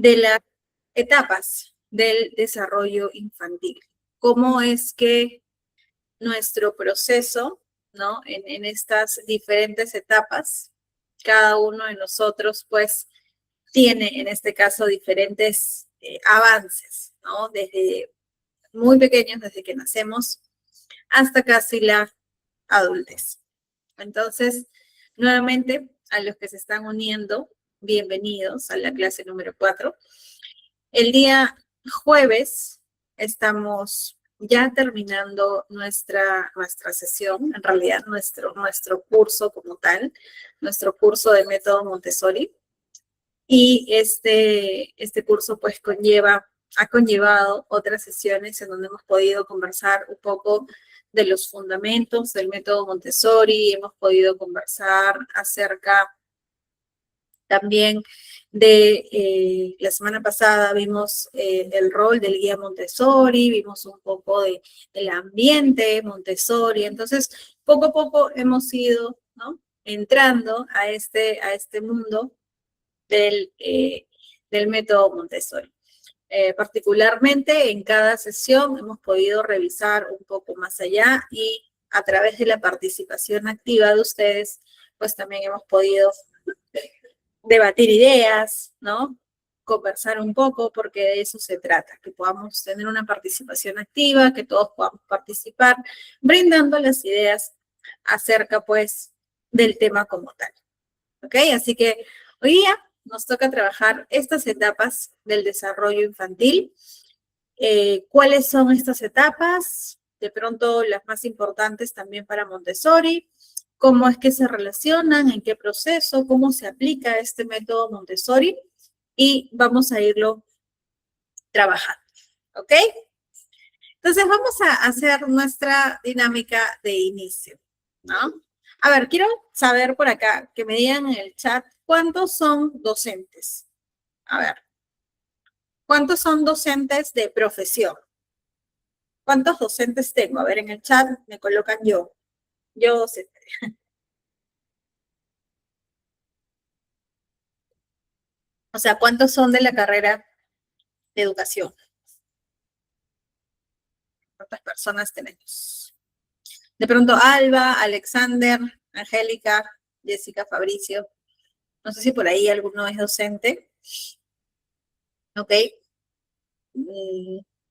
de las etapas del desarrollo infantil. ¿Cómo es que nuestro proceso, ¿no? En estas diferentes etapas, cada uno de nosotros, pues, tiene en este caso diferentes avances, ¿no? Desde muy pequeños, desde que nacemos, hasta casi la adultez. Entonces, nuevamente, a los que se están uniendo, bienvenidos a la clase número 4. El día jueves estamos ya terminando nuestra sesión, en realidad nuestro curso como tal, nuestro curso de método Montessori. Y este curso pues ha conllevado otras sesiones en donde hemos podido conversar un poco de los fundamentos del método Montessori, hemos podido conversar acerca también la semana pasada vimos el rol del guía Montessori, vimos un poco del ambiente Montessori, entonces poco a poco hemos ido, ¿no?, entrando a este mundo del método Montessori. Particularmente en cada sesión hemos podido revisar un poco más allá y a través de la participación activa de ustedes, pues también hemos podido debatir ideas, ¿no? Conversar un poco, porque de eso se trata, que podamos tener una participación activa, que todos podamos participar, brindando las ideas acerca, pues, del tema como tal. ¿Ok? Así que hoy día nos toca trabajar estas etapas del desarrollo infantil. ¿Cuáles son estas etapas? De pronto las más importantes también para Montessori. ¿Cómo es que se relacionan? ¿En qué proceso? ¿Cómo se aplica este método Montessori? Y vamos a irlo trabajando. ¿Ok? Entonces vamos a hacer nuestra dinámica de inicio, ¿no? A ver, quiero saber por acá, que me digan en el chat, ¿cuántos son docentes? A ver, ¿cuántos son docentes de profesión? ¿Cuántos docentes tengo? A ver, en el chat me colocan yo. Yo docente. O sea, ¿cuántos son de la carrera de educación? ¿Cuántas personas tenemos? De pronto, Alba, Alexander, Angélica, Jessica, Fabricio. No sé si por ahí alguno es docente. ¿Ok?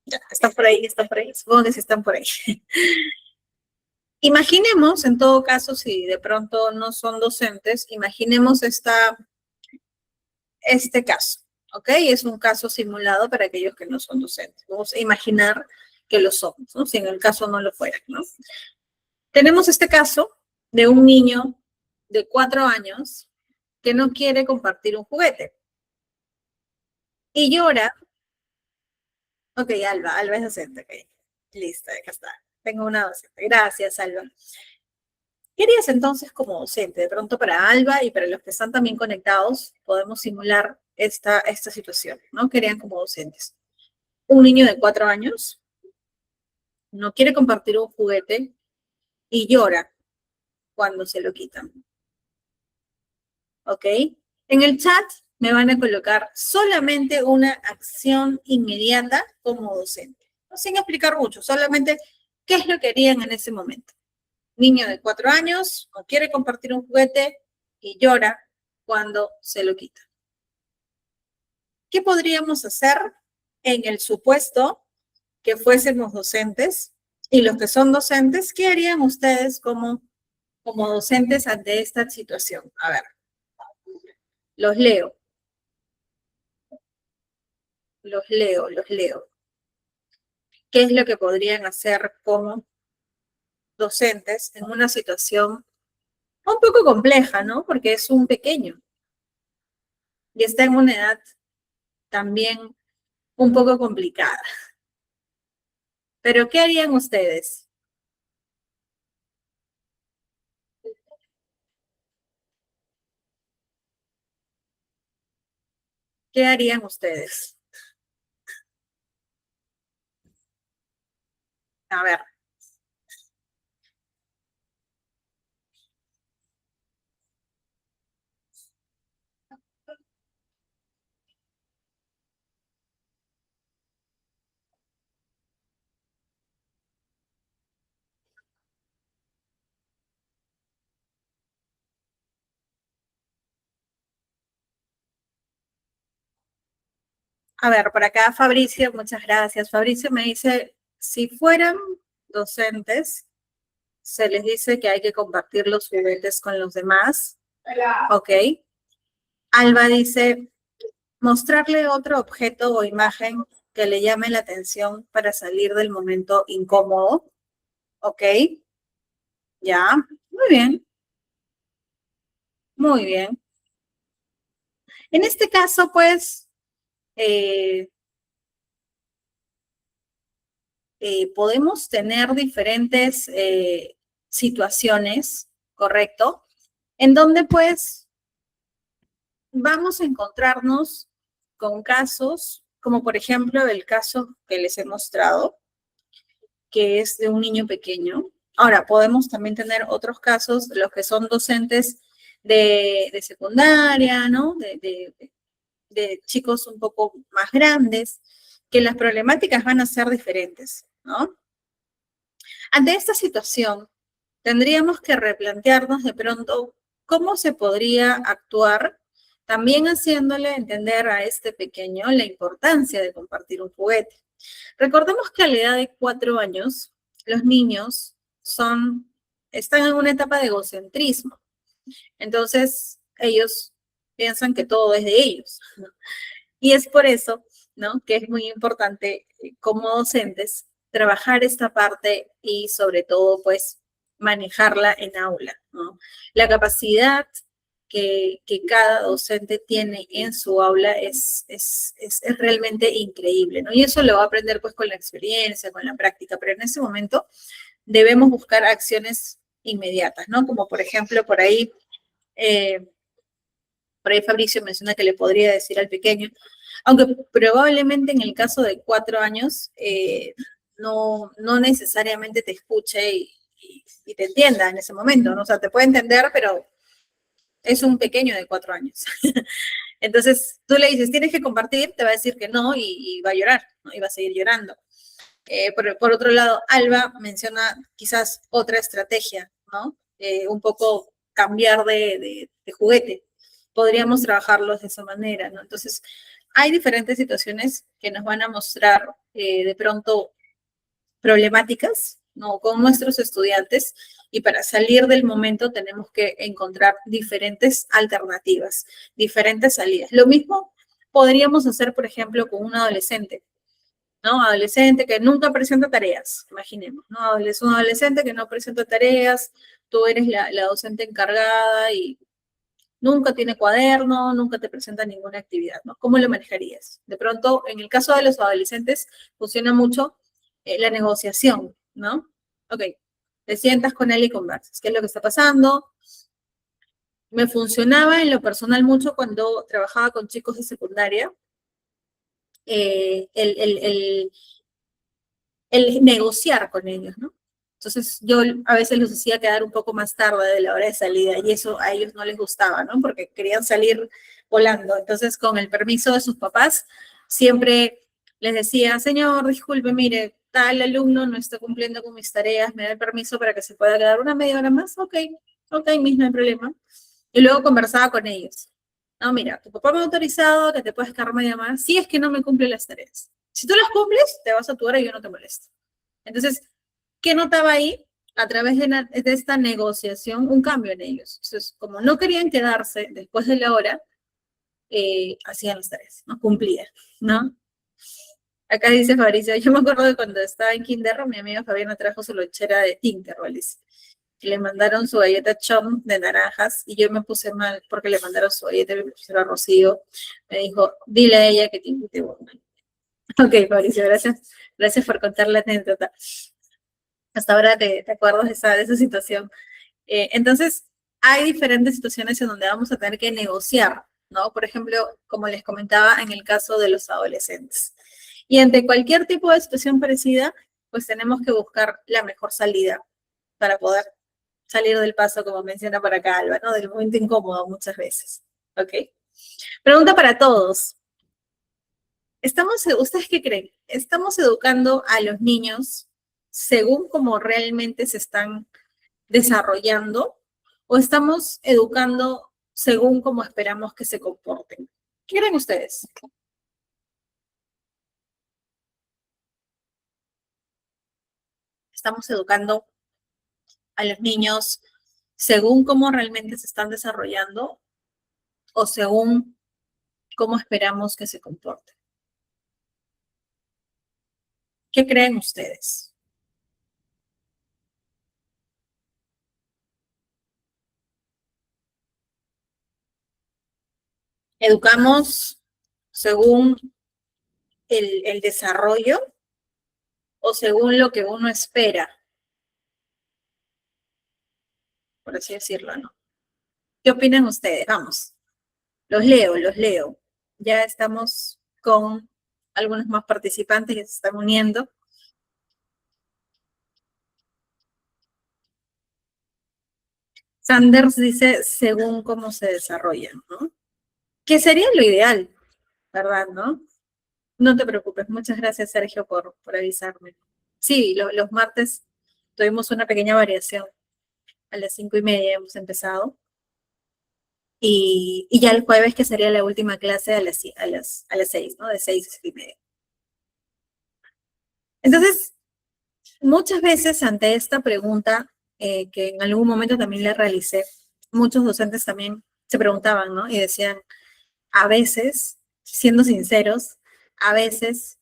Ya, están por ahí, están por ahí. Supongo que sí están por ahí. Imaginemos, en todo caso, si de pronto no son docentes, imaginemos este caso, ¿ok? Es un caso simulado para aquellos que no son docentes. Vamos a imaginar que lo somos, ¿no? Si en el caso no lo fueran, ¿no? Tenemos este caso de un niño de 4 años que no quiere compartir un juguete y llora. Ok, Alba es docente, ok. Listo, acá está. Tengo una docente. Gracias, Alba. ¿Qué harías entonces como docente? De pronto para Alba y para los que están también conectados, podemos simular esta situación, ¿no? ¿Qué harían como docentes? Un niño de 4 años no quiere compartir un juguete y llora cuando se lo quitan, ¿ok? En el chat me van a colocar solamente una acción inmediata como docente, ¿no? Sin explicar mucho, solamente qué es lo que harían en ese momento. Niño de 4 años no quiere compartir un juguete y llora cuando se lo quita. ¿Qué podríamos hacer en el supuesto que fuésemos docentes? Y los que son docentes, ¿qué harían ustedes como docentes ante esta situación? A ver, los leo, los leo. ¿Qué es lo que podrían hacer como docentes en una situación un poco compleja, ¿no? Porque es un pequeño y está en una edad también un poco complicada. Pero, ¿qué harían ustedes? ¿Qué harían ustedes? A ver. A ver, por acá Fabricio, muchas gracias. Fabricio me dice, si fueran docentes, se les dice que hay que compartir los juguetes con los demás. Ok. Alba dice, mostrarle otro objeto o imagen que le llame la atención para salir del momento incómodo. Ok. Ya. Muy bien. Muy bien. En este caso, pues, eh, podemos tener diferentes situaciones, ¿correcto? En donde pues vamos a encontrarnos con casos, como por ejemplo el caso que les he mostrado, que es de un niño pequeño. Ahora, podemos también tener otros casos, los que son docentes de secundaria, ¿no? De chicos un poco más grandes, que las problemáticas van a ser diferentes, ¿no? Ante esta situación, tendríamos que replantearnos de pronto cómo se podría actuar, también haciéndole entender a este pequeño la importancia de compartir un juguete. Recordemos que a la edad de 4 años, los niños están en una etapa de egocentrismo. Entonces, ellos piensan que todo es de ellos, ¿no? Y es por eso, ¿no?, que es muy importante como docentes trabajar esta parte y sobre todo, pues, manejarla en aula, ¿no? La capacidad que cada docente tiene en su aula es realmente increíble, ¿no? Y eso lo va a aprender, pues, con la experiencia, con la práctica, pero en ese momento debemos buscar acciones inmediatas, ¿no? Como, por ejemplo, eh, por ahí Fabricio menciona que le podría decir al pequeño, aunque probablemente en el caso de 4 años no necesariamente te escuche y te entienda en ese momento, ¿no? O sea, te puede entender, pero es un pequeño de 4 años. Entonces, tú le dices, tienes que compartir, te va a decir que no y va a llorar, ¿no? Y va a seguir llorando. Por otro lado, Alba menciona quizás otra estrategia, ¿no? Un poco cambiar de juguete. Podríamos trabajarlos de esa manera, ¿no? Entonces, hay diferentes situaciones que nos van a mostrar de pronto problemáticas, ¿no?, con nuestros estudiantes, y para salir del momento tenemos que encontrar diferentes alternativas, diferentes salidas. Lo mismo podríamos hacer, por ejemplo, con un adolescente, ¿no? Adolescente que nunca presenta tareas, imaginemos, ¿no? Un adolescente que no presenta tareas, tú eres la docente encargada y nunca tiene cuaderno, nunca te presenta ninguna actividad, ¿no? ¿Cómo lo manejarías? De pronto, en el caso de los adolescentes, funciona mucho la negociación, ¿no? Ok, te sientas con él y conversas. ¿Qué es lo que está pasando? Me funcionaba en lo personal mucho cuando trabajaba con chicos de secundaria. El negociar con ellos, ¿no? Entonces yo a veces los hacía quedar un poco más tarde de la hora de salida y eso a ellos no les gustaba, ¿no? Porque querían salir volando. Entonces, con el permiso de sus papás, siempre les decía, señor, disculpe, mire, tal alumno no está cumpliendo con mis tareas, me da el permiso para que se pueda quedar una media hora más. Ok, Miss, no hay problema. Y luego conversaba con ellos. No, mira, tu papá me ha autorizado que te puedes quedar media más si es que no me cumple las tareas. Si tú las cumples, te vas a tu hora y yo no te molesto. Entonces, ¿qué notaba ahí? A través de esta negociación, un cambio en ellos. Entonces, como no querían quedarse después de la hora, hacían las tareas, no cumplían, ¿no? Acá dice Fabricio, yo me acuerdo de cuando estaba en Kinder, mi amiga Fabiana trajo su lonchera de Tinkerbell, y le mandaron su galleta chom de naranjas, y yo me puse mal porque le mandaron su galleta y me pusieron Rocío. Me dijo, dile a ella que te invite una. Ok, Fabricio, gracias por contar la anécdota. Hasta ahora te acuerdas de esa situación. Entonces, hay diferentes situaciones en donde vamos a tener que negociar, ¿no? Por ejemplo, como les comentaba en el caso de los adolescentes. Y ante cualquier tipo de situación parecida, pues tenemos que buscar la mejor salida para poder salir del paso, como menciona por acá Alba, ¿no? Del momento incómodo muchas veces. ¿Ok? Pregunta para todos. ¿Ustedes qué creen? ¿Estamos educando a los niños según cómo realmente se están desarrollando o estamos educando según cómo esperamos que se comporten? ¿Qué creen ustedes? Estamos educando a los niños según cómo realmente se están desarrollando o según cómo esperamos que se comporten. ¿Qué creen ustedes? ¿Educamos según el desarrollo o según lo que uno espera? Por así decirlo, ¿no? ¿Qué opinan ustedes? Vamos, los leo, los leo. Ya estamos con algunos más participantes que se están uniendo. Sanders dice según cómo se desarrollan, ¿no? Que sería lo ideal, ¿verdad, no? No te preocupes. Muchas gracias, Sergio, por avisarme. Sí, los martes tuvimos una pequeña variación. A las 5:30 hemos empezado. Y ya el jueves, que sería la última clase, a las 6, ¿no? De 6 a 7:30. Entonces, muchas veces ante esta pregunta, que en algún momento también le realicé, muchos docentes también se preguntaban, ¿no? Y decían, a veces, siendo sinceros, a veces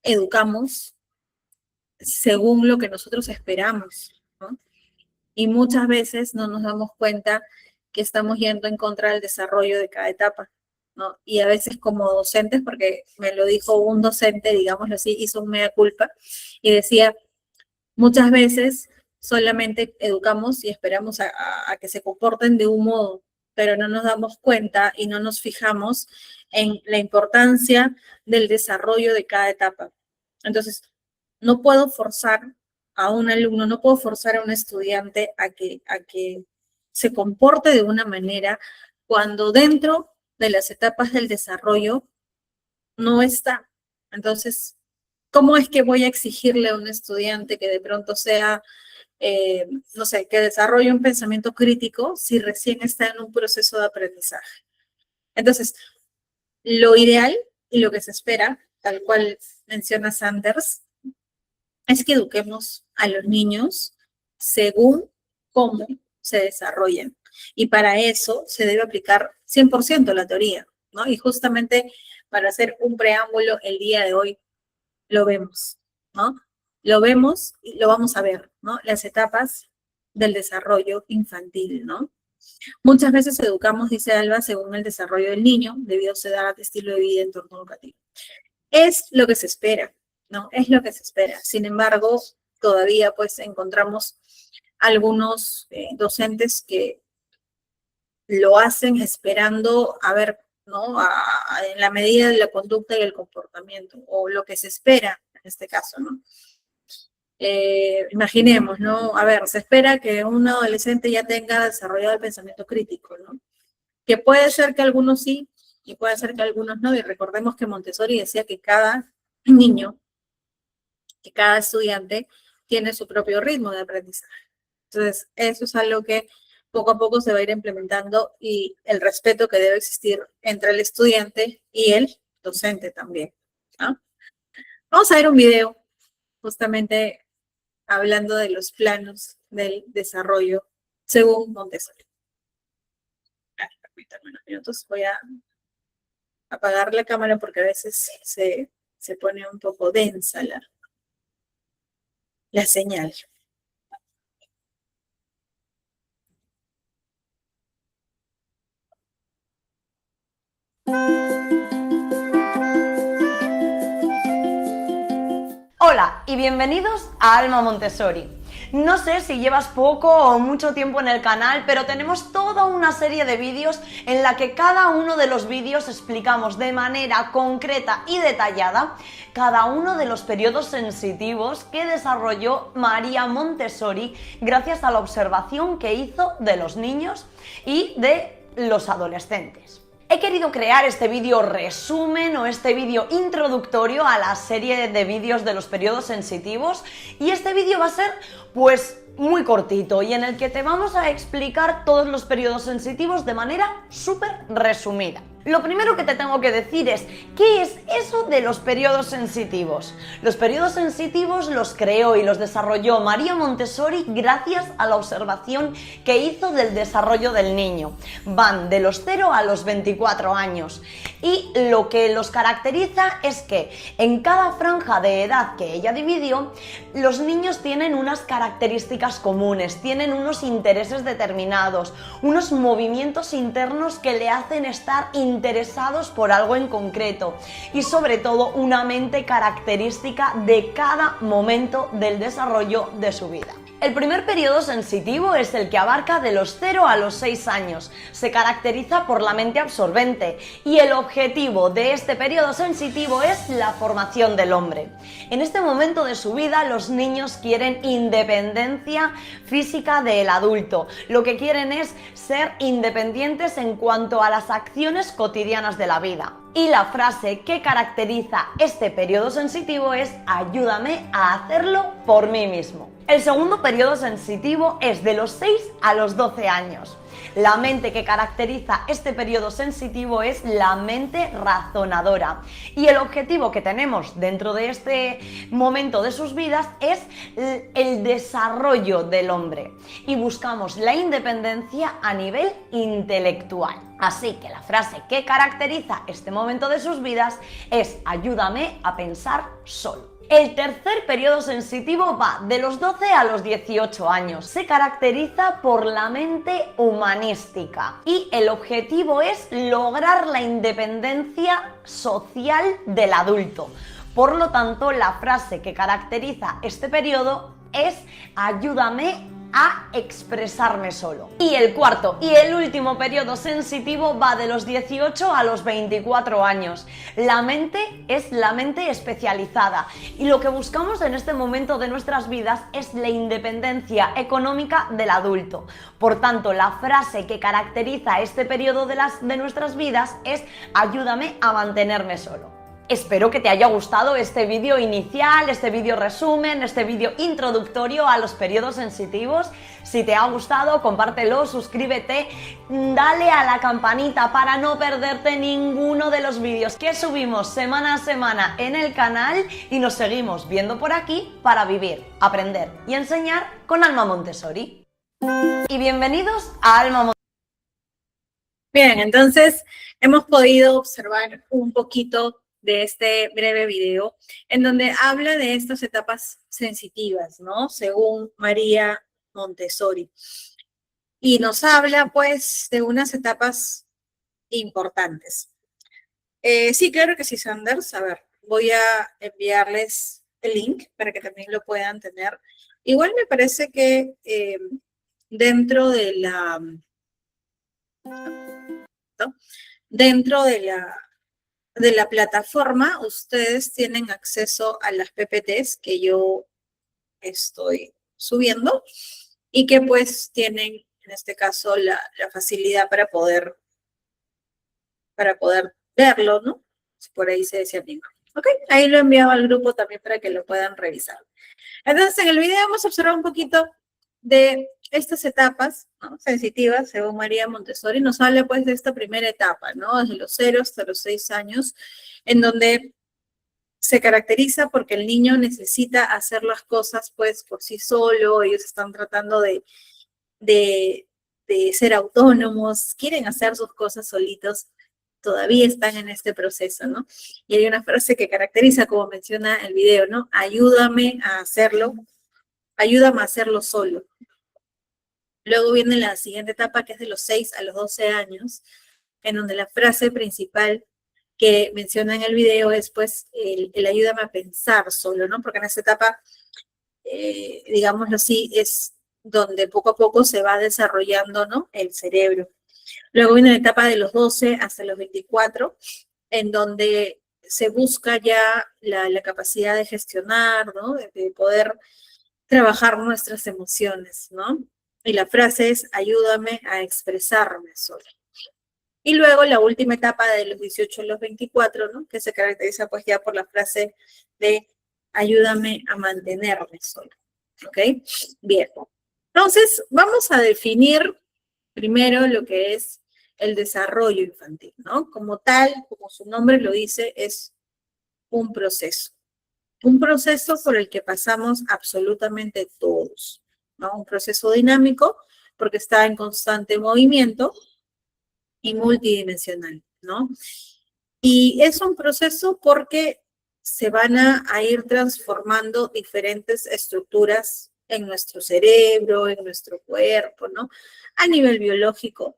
educamos según lo que nosotros esperamos, ¿no? Y muchas veces no nos damos cuenta que estamos yendo en contra del desarrollo de cada etapa, ¿no? Y a veces como docentes, porque me lo dijo un docente, digámoslo así, hizo un mea culpa y decía, muchas veces solamente educamos y esperamos a que se comporten de un modo, pero no nos damos cuenta y no nos fijamos en la importancia del desarrollo de cada etapa. Entonces, no puedo forzar a un alumno, no puedo forzar a un estudiante a que se comporte de una manera cuando dentro de las etapas del desarrollo no está. Entonces, ¿cómo es que voy a exigirle a un estudiante que de pronto sea, no sé, que desarrolle un pensamiento crítico si recién está en un proceso de aprendizaje? Entonces, lo ideal y lo que se espera, tal cual menciona Sanders, es que eduquemos a los niños según cómo se desarrollan. Y para eso se debe aplicar 100% la teoría, ¿no? Y justamente para hacer un preámbulo el día de hoy, lo vemos, ¿no? Lo vemos y lo vamos a ver, ¿no? Las etapas del desarrollo infantil, ¿no? Muchas veces educamos, dice Alba, según el desarrollo del niño, debido a su edad, estilo de vida, entorno educativo. Es lo que se espera, ¿no? Es lo que se espera. Sin embargo, todavía pues encontramos algunos docentes que lo hacen esperando a ver, ¿no? En la medida de la conducta y el comportamiento, o lo que se espera en este caso, ¿no? Imaginemos, ¿no? A ver, se espera que un adolescente ya tenga desarrollado el pensamiento crítico, ¿no? Que puede ser que algunos sí y puede ser que algunos no. Y recordemos que Montessori decía que cada niño, que cada estudiante tiene su propio ritmo de aprendizaje. Entonces, eso es algo que poco a poco se va a ir implementando y el respeto que debe existir entre el estudiante y el docente también, ¿no? Vamos a ver un video justamente hablando de los planos del desarrollo según Montessori. Permítanme unos minutos, voy a apagar la cámara porque a veces se pone un poco densa la señal. Hola y bienvenidos a Alma Montessori. No sé si llevas poco o mucho tiempo en el canal, pero tenemos toda una serie de vídeos en la que cada uno de los vídeos explicamos de manera concreta y detallada cada uno de los periodos sensitivos que desarrolló María Montessori gracias a la observación que hizo de los niños y de los adolescentes. He querido crear este vídeo resumen o este vídeo introductorio a la serie de vídeos de los periodos sensitivos y este vídeo va a ser pues muy cortito y en el que te vamos a explicar todos los periodos sensitivos de manera súper resumida. Lo primero que te tengo que decir es ¿qué es eso de los periodos sensitivos. Los periodos sensitivos los creó y los desarrolló María Montessori gracias a la observación que hizo del desarrollo del niño. Van de los 0 a los 24 años y lo que los caracteriza es que en cada franja de edad que ella dividió, los niños tienen unas características comunes, tienen unos intereses determinados, unos movimientos internos que le hacen estar interesados por algo en concreto y sobre todo una mente característica de cada momento del desarrollo de su vida. El primer periodo sensitivo es el que abarca de los 0 a los 6 años. Se caracteriza por la mente absorbente y el objetivo de este periodo sensitivo es la formación del hombre. En este momento de su vida los niños quieren independencia física del adulto. Lo que quieren es ser independientes en cuanto a las acciones cotidianas de la vida. Y la frase que caracteriza este periodo sensitivo es ayúdame a hacerlo por mí mismo. El segundo periodo sensitivo es de los 6 a los 12 años. La mente que caracteriza este periodo sensitivo es la mente razonadora. Y el objetivo que tenemos dentro de este momento de sus vidas es el desarrollo del hombre. Y buscamos la independencia a nivel intelectual. Así que la frase que caracteriza este momento de sus vidas es ayúdame a pensar solo. El tercer periodo sensitivo va de los 12 a los 18 años. Se caracteriza por la mente humanística y el objetivo es lograr la independencia social del adulto. Por lo tanto, la frase que caracteriza este periodo es ayúdame a expresarme solo. Y el cuarto y el último periodo sensitivo va de los 18 a los 24 años. La mente es la mente especializada y lo que buscamos en este momento de nuestras vidas es la independencia económica del adulto. Por tanto, la frase que caracteriza este periodo de nuestras vidas es ayúdame a mantenerme solo. Espero que te haya gustado este vídeo inicial, este vídeo resumen, este vídeo introductorio a los periodos sensitivos. Si te ha gustado, compártelo, suscríbete, dale a la campanita para no perderte ninguno de los vídeos que subimos semana a semana en el canal y nos seguimos viendo por aquí para vivir, aprender y enseñar con Alma Montessori. Y bienvenidos a Alma Montessori. Bien, entonces hemos podido observar un poquito de este breve video, en donde habla de estas etapas sensitivas, ¿no? Según María Montessori. Y nos habla, pues, de unas etapas importantes. Sí, claro que sí, Sanders. A ver, voy a enviarles el link para que también lo puedan tener. Igual me parece que dentro de la... ¿no? Dentro de la plataforma, ustedes tienen acceso a las PPTs que yo estoy subiendo y que pues tienen, en este caso, la facilidad para poder verlo, ¿no? Si por ahí se anima. Ok, ahí lo he enviado al grupo también para que lo puedan revisar. Entonces, en el video vamos a observar un poquito de estas etapas, ¿no? Sensitivas, según María Montessori. Nos habla pues de esta primera etapa, ¿no? Desde los 0 hasta los 6 años, en donde se caracteriza porque el niño necesita hacer las cosas pues por sí solo. Ellos están tratando de ser autónomos, quieren hacer sus cosas solitos, todavía están en este proceso, ¿no? Y hay una frase que caracteriza, como menciona el video, ¿no? Ayúdame a hacerlo solo. Luego viene la siguiente etapa, que es de los 6 a los 12 años, en donde la frase principal que menciona en el video es, pues, el ayúdame a pensar solo, ¿no? Porque en esta etapa, digámoslo así, es donde poco a poco se va desarrollando, ¿no? El cerebro. Luego viene la etapa de los 12 hasta los 24, en donde se busca ya la capacidad de gestionar, ¿no? De poder trabajar nuestras emociones, ¿no? Y la frase es, ayúdame a expresarme sola. Y luego la última etapa de los 18 a los 24, ¿no? Que se caracteriza pues ya por la frase de, ayúdame a mantenerme sola. ¿Ok? Bien. Entonces, vamos a definir primero lo que es el desarrollo infantil, ¿no? Como tal, como su nombre lo dice, es un proceso por el que pasamos absolutamente todos, ¿no? Un proceso dinámico porque está en constante movimiento y multidimensional, ¿no? Y es un proceso porque se van a ir transformando diferentes estructuras en nuestro cerebro, en nuestro cuerpo, ¿no? A nivel biológico,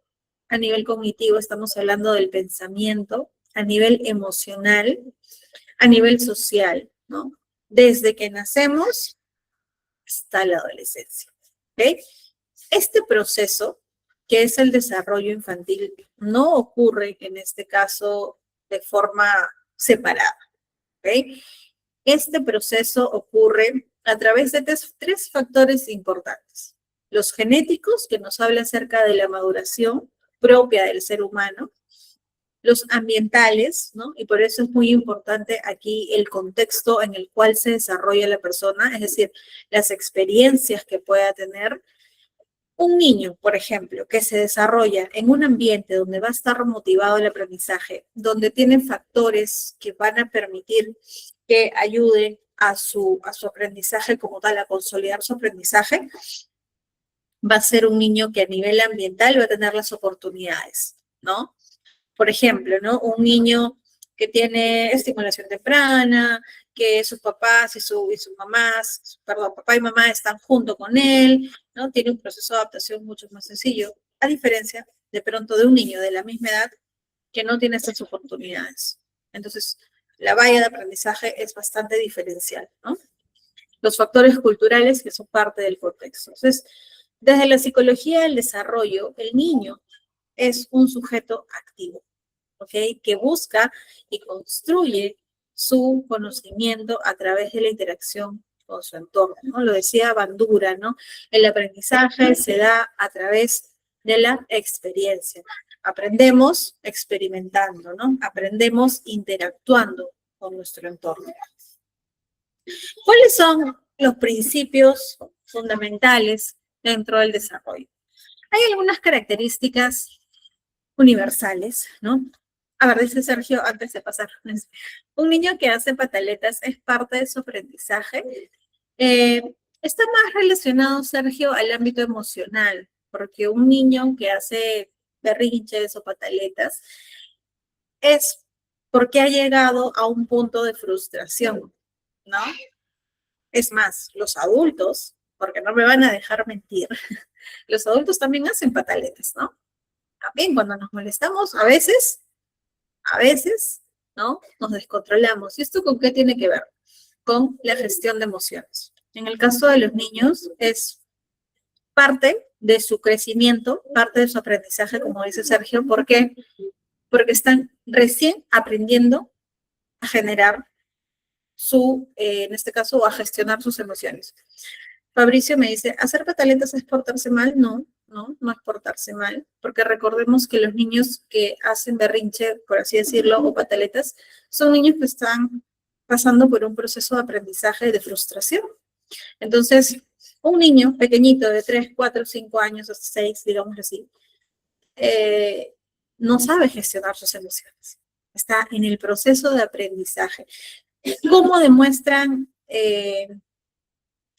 a nivel cognitivo, estamos hablando del pensamiento, a nivel emocional, a nivel social, ¿no? Desde que nacemos hasta la adolescencia, ¿ok? Este proceso, que es el desarrollo infantil, no ocurre en este caso de forma separada, ¿ok? Este proceso ocurre a través de tres factores importantes. Los genéticos, que nos habla acerca de la maduración propia del ser humano, los ambientales, ¿no? Y por eso es muy importante aquí el contexto en el cual se desarrolla la persona, es decir, las experiencias que pueda tener. Un niño, por ejemplo, que se desarrolla en un ambiente donde va a estar motivado el aprendizaje, donde tiene factores que van a permitir que ayude a su aprendizaje como tal, a consolidar su aprendizaje, va a ser un niño que a nivel ambiental va a tener las oportunidades, ¿no? Por ejemplo, ¿no? Un niño que tiene estimulación temprana, que sus papás y sus mamás, perdón, papá y mamá están junto con él, ¿no? Tiene un proceso de adaptación mucho más sencillo, a diferencia de pronto de un niño de la misma edad que no tiene esas oportunidades. Entonces, la valla de aprendizaje es bastante diferencial, ¿no? Los factores culturales que son parte del contexto. Entonces, desde la psicología del desarrollo, el niño es un sujeto activo, ¿ok? Que busca y construye su conocimiento a través de la interacción con su entorno, ¿no? Lo decía Bandura, ¿no? El aprendizaje se da a través de la experiencia. Aprendemos experimentando, ¿no? Aprendemos interactuando con nuestro entorno. ¿Cuáles son los principios fundamentales dentro del desarrollo? Hay algunas características universales, ¿no? A ver, dice Sergio, antes de pasar, un niño que hace pataletas es parte de su aprendizaje. Está más relacionado, Sergio, al ámbito emocional, porque un niño que hace berrinches o pataletas es porque ha llegado a un punto de frustración, ¿no? Es más, los adultos, porque no me van a dejar mentir, los adultos también hacen pataletas, ¿no? También cuando nos molestamos, a veces, ¿no? Nos descontrolamos. ¿Y esto con qué tiene que ver? Con la gestión de emociones. En el caso de los niños, es parte de su crecimiento, parte de su aprendizaje, como dice Sergio. ¿Por qué? Porque están recién aprendiendo a generar en este caso, a gestionar sus emociones. Fabricio me dice, ¿hacer pataletas es portarse mal? No es portarse mal, porque recordemos que los niños que hacen berrinche, por así decirlo, o pataletas, son niños que están pasando por un proceso de aprendizaje de frustración. Entonces, un niño pequeñito de 3, 4, 5 años, hasta 6, digamos así, no sabe gestionar sus emociones. Está en el proceso de aprendizaje. ¿Cómo demuestran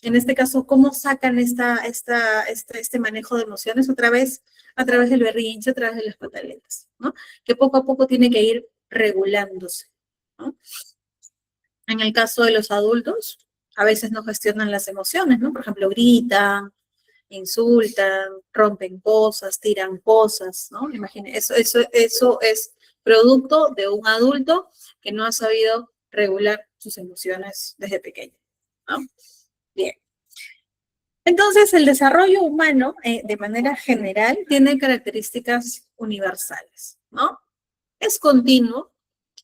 en este caso, cómo sacan este manejo de emociones? Otra vez, a través del berrinche, a través de las pataletas, ¿no? Que poco a poco tiene que ir regulándose, ¿no? En el caso de los adultos, a veces no gestionan las emociones, ¿no? Por ejemplo, gritan, insultan, rompen cosas, tiran cosas, ¿no? Imaginen, eso es producto de un adulto que no ha sabido regular sus emociones desde pequeño, ¿no? Bien. Entonces, el desarrollo humano, de manera general, tiene características universales, ¿no? Es continuo,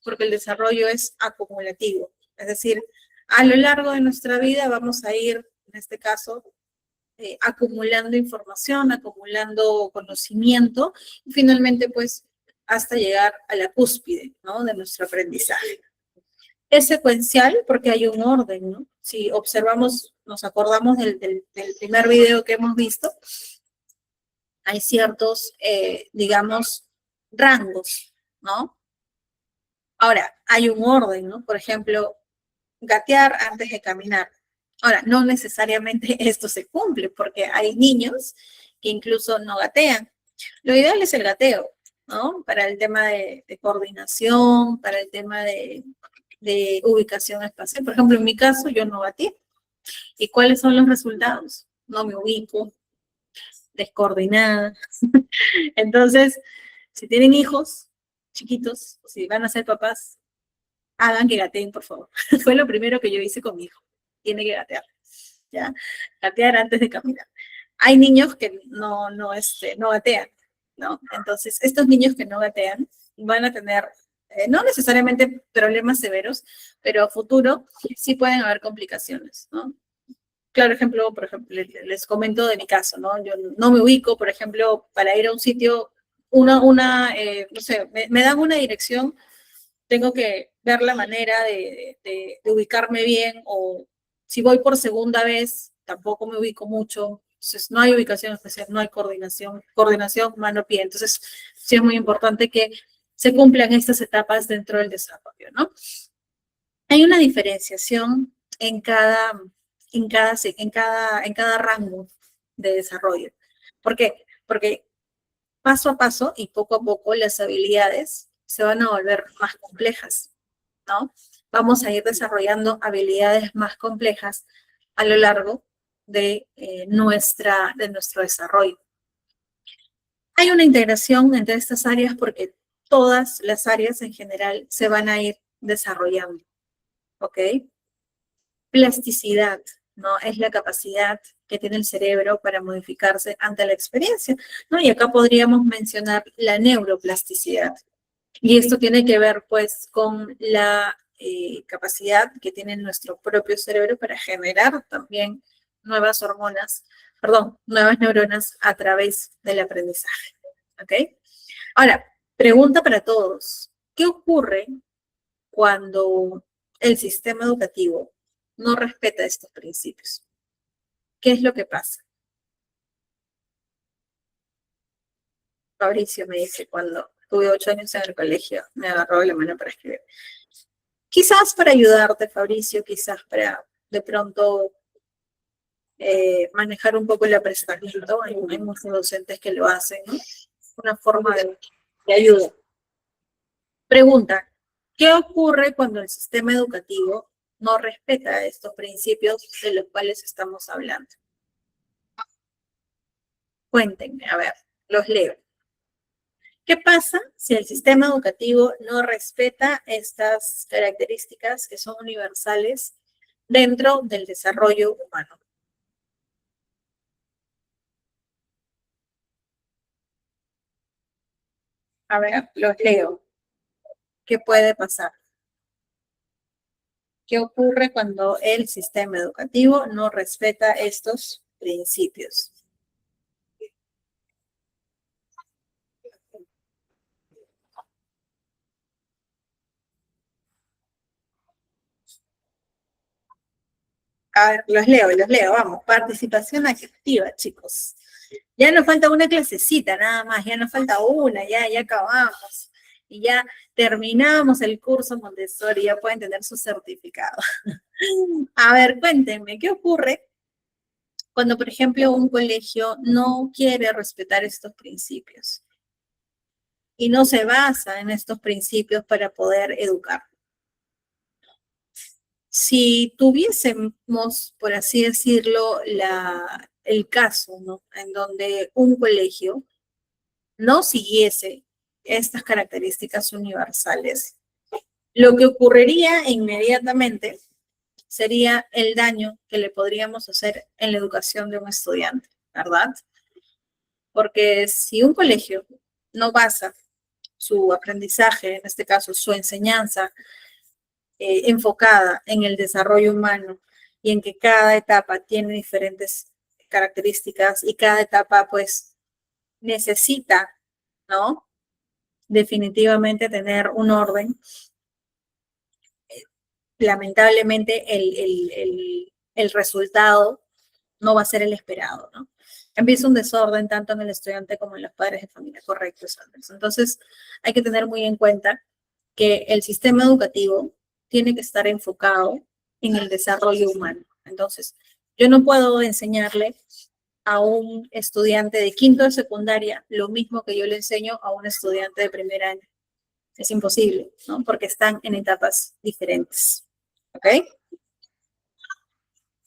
porque el desarrollo es acumulativo. Es decir, a lo largo de nuestra vida vamos a ir, en este caso, acumulando información, acumulando conocimiento, y finalmente, pues, hasta llegar a la cúspide, ¿no? De nuestro aprendizaje. Es secuencial porque hay un orden, ¿no? Si observamos, nos acordamos del primer video que hemos visto, hay ciertos, digamos, rangos, ¿no? Ahora, hay un orden, ¿no? Por ejemplo, gatear antes de caminar. Ahora, no necesariamente esto se cumple, porque hay niños que incluso no gatean. Lo ideal es el gateo, ¿no? Para el tema de coordinación, para el tema de ubicación espacial. Por ejemplo, en mi caso, yo no gateé. ¿Y cuáles son los resultados? No me ubico, descoordinada. Entonces, si tienen hijos chiquitos, o si van a ser papás, hagan que gateen, por favor. Fue lo primero que yo hice con mi hijo. Tiene que gatear, ¿ya? Gatear antes de caminar. Hay niños que no gatean, ¿no? Entonces, estos niños que no gatean van a tener, no necesariamente problemas severos, pero a futuro sí pueden haber complicaciones, ¿no? Claro, ejemplo, por ejemplo, les comento de mi caso, ¿no? Yo no me ubico, por ejemplo, para ir a un sitio, no sé, me dan una dirección, tengo que ver la manera de ubicarme bien, o si voy por segunda vez, tampoco me ubico mucho, entonces no hay ubicación especial, no hay coordinación mano-pie, entonces sí es muy importante que se cumplan estas etapas dentro del desarrollo, ¿no? Hay una diferenciación en cada rango de desarrollo. ¿Por qué? Porque paso a paso y poco a poco las habilidades se van a volver más complejas, ¿no? Vamos a ir desarrollando habilidades más complejas a lo largo de nuestro desarrollo. Hay una integración entre estas áreas porque todas las áreas en general se van a ir desarrollando, ¿ok? Plasticidad, ¿no? Es la capacidad que tiene el cerebro para modificarse ante la experiencia, ¿no? Y acá podríamos mencionar la neuroplasticidad. Y esto tiene que ver, pues, con la capacidad que tiene nuestro propio cerebro para generar también nuevas hormonas, perdón, nuevas neuronas a través del aprendizaje, ¿ok? Ahora, pregunta para todos. ¿Qué ocurre cuando el sistema educativo no respeta estos principios? ¿Qué es lo que pasa? Fabricio me dice, cuando tuve 8 años en el colegio, me agarró la mano para escribir. Quizás para ayudarte, Fabricio, quizás para de pronto manejar un poco el apresamiento. Hay muchos docentes que lo hacen, ¿no? Una forma de ayuda. Pregunta, ¿qué ocurre cuando el sistema educativo no respeta estos principios de los cuales estamos hablando? Cuéntenme, a ver, los leo. ¿Qué pasa si el sistema educativo no respeta estas características que son universales dentro del desarrollo humano? A ver, los leo. ¿Qué puede pasar? ¿Qué ocurre cuando el sistema educativo no respeta estos principios? A ver, los leo, vamos. Participación activa, chicos. Ya nos falta una clasecita nada más, ya nos falta una, ya acabamos. Y ya terminamos el curso Montessori, ya pueden tener su certificado. A ver, cuéntenme, ¿qué ocurre cuando, por ejemplo, un colegio no quiere respetar estos principios y no se basa en estos principios para poder educar? Si tuviésemos, por así decirlo, el caso, ¿no? En donde un colegio no siguiese estas características universales, lo que ocurriría inmediatamente sería el daño que le podríamos hacer en la educación de un estudiante, ¿verdad? Porque si un colegio no basa su aprendizaje, en este caso su enseñanza, enfocada en el desarrollo humano y en que cada etapa tiene diferentes características y cada etapa pues necesita, ¿no? Definitivamente tener un orden. Lamentablemente el resultado no va a ser el esperado, ¿no? Empieza un desorden tanto en el estudiante como en los padres de familia, correcto, Sanders. Entonces, hay que tener muy en cuenta que el sistema educativo tiene que estar enfocado en el desarrollo humano. Entonces, yo no puedo enseñarle a un estudiante de quinto de secundaria lo mismo que yo le enseño a un estudiante de primer año. Es imposible, ¿no? Porque están en etapas diferentes. ¿Ok?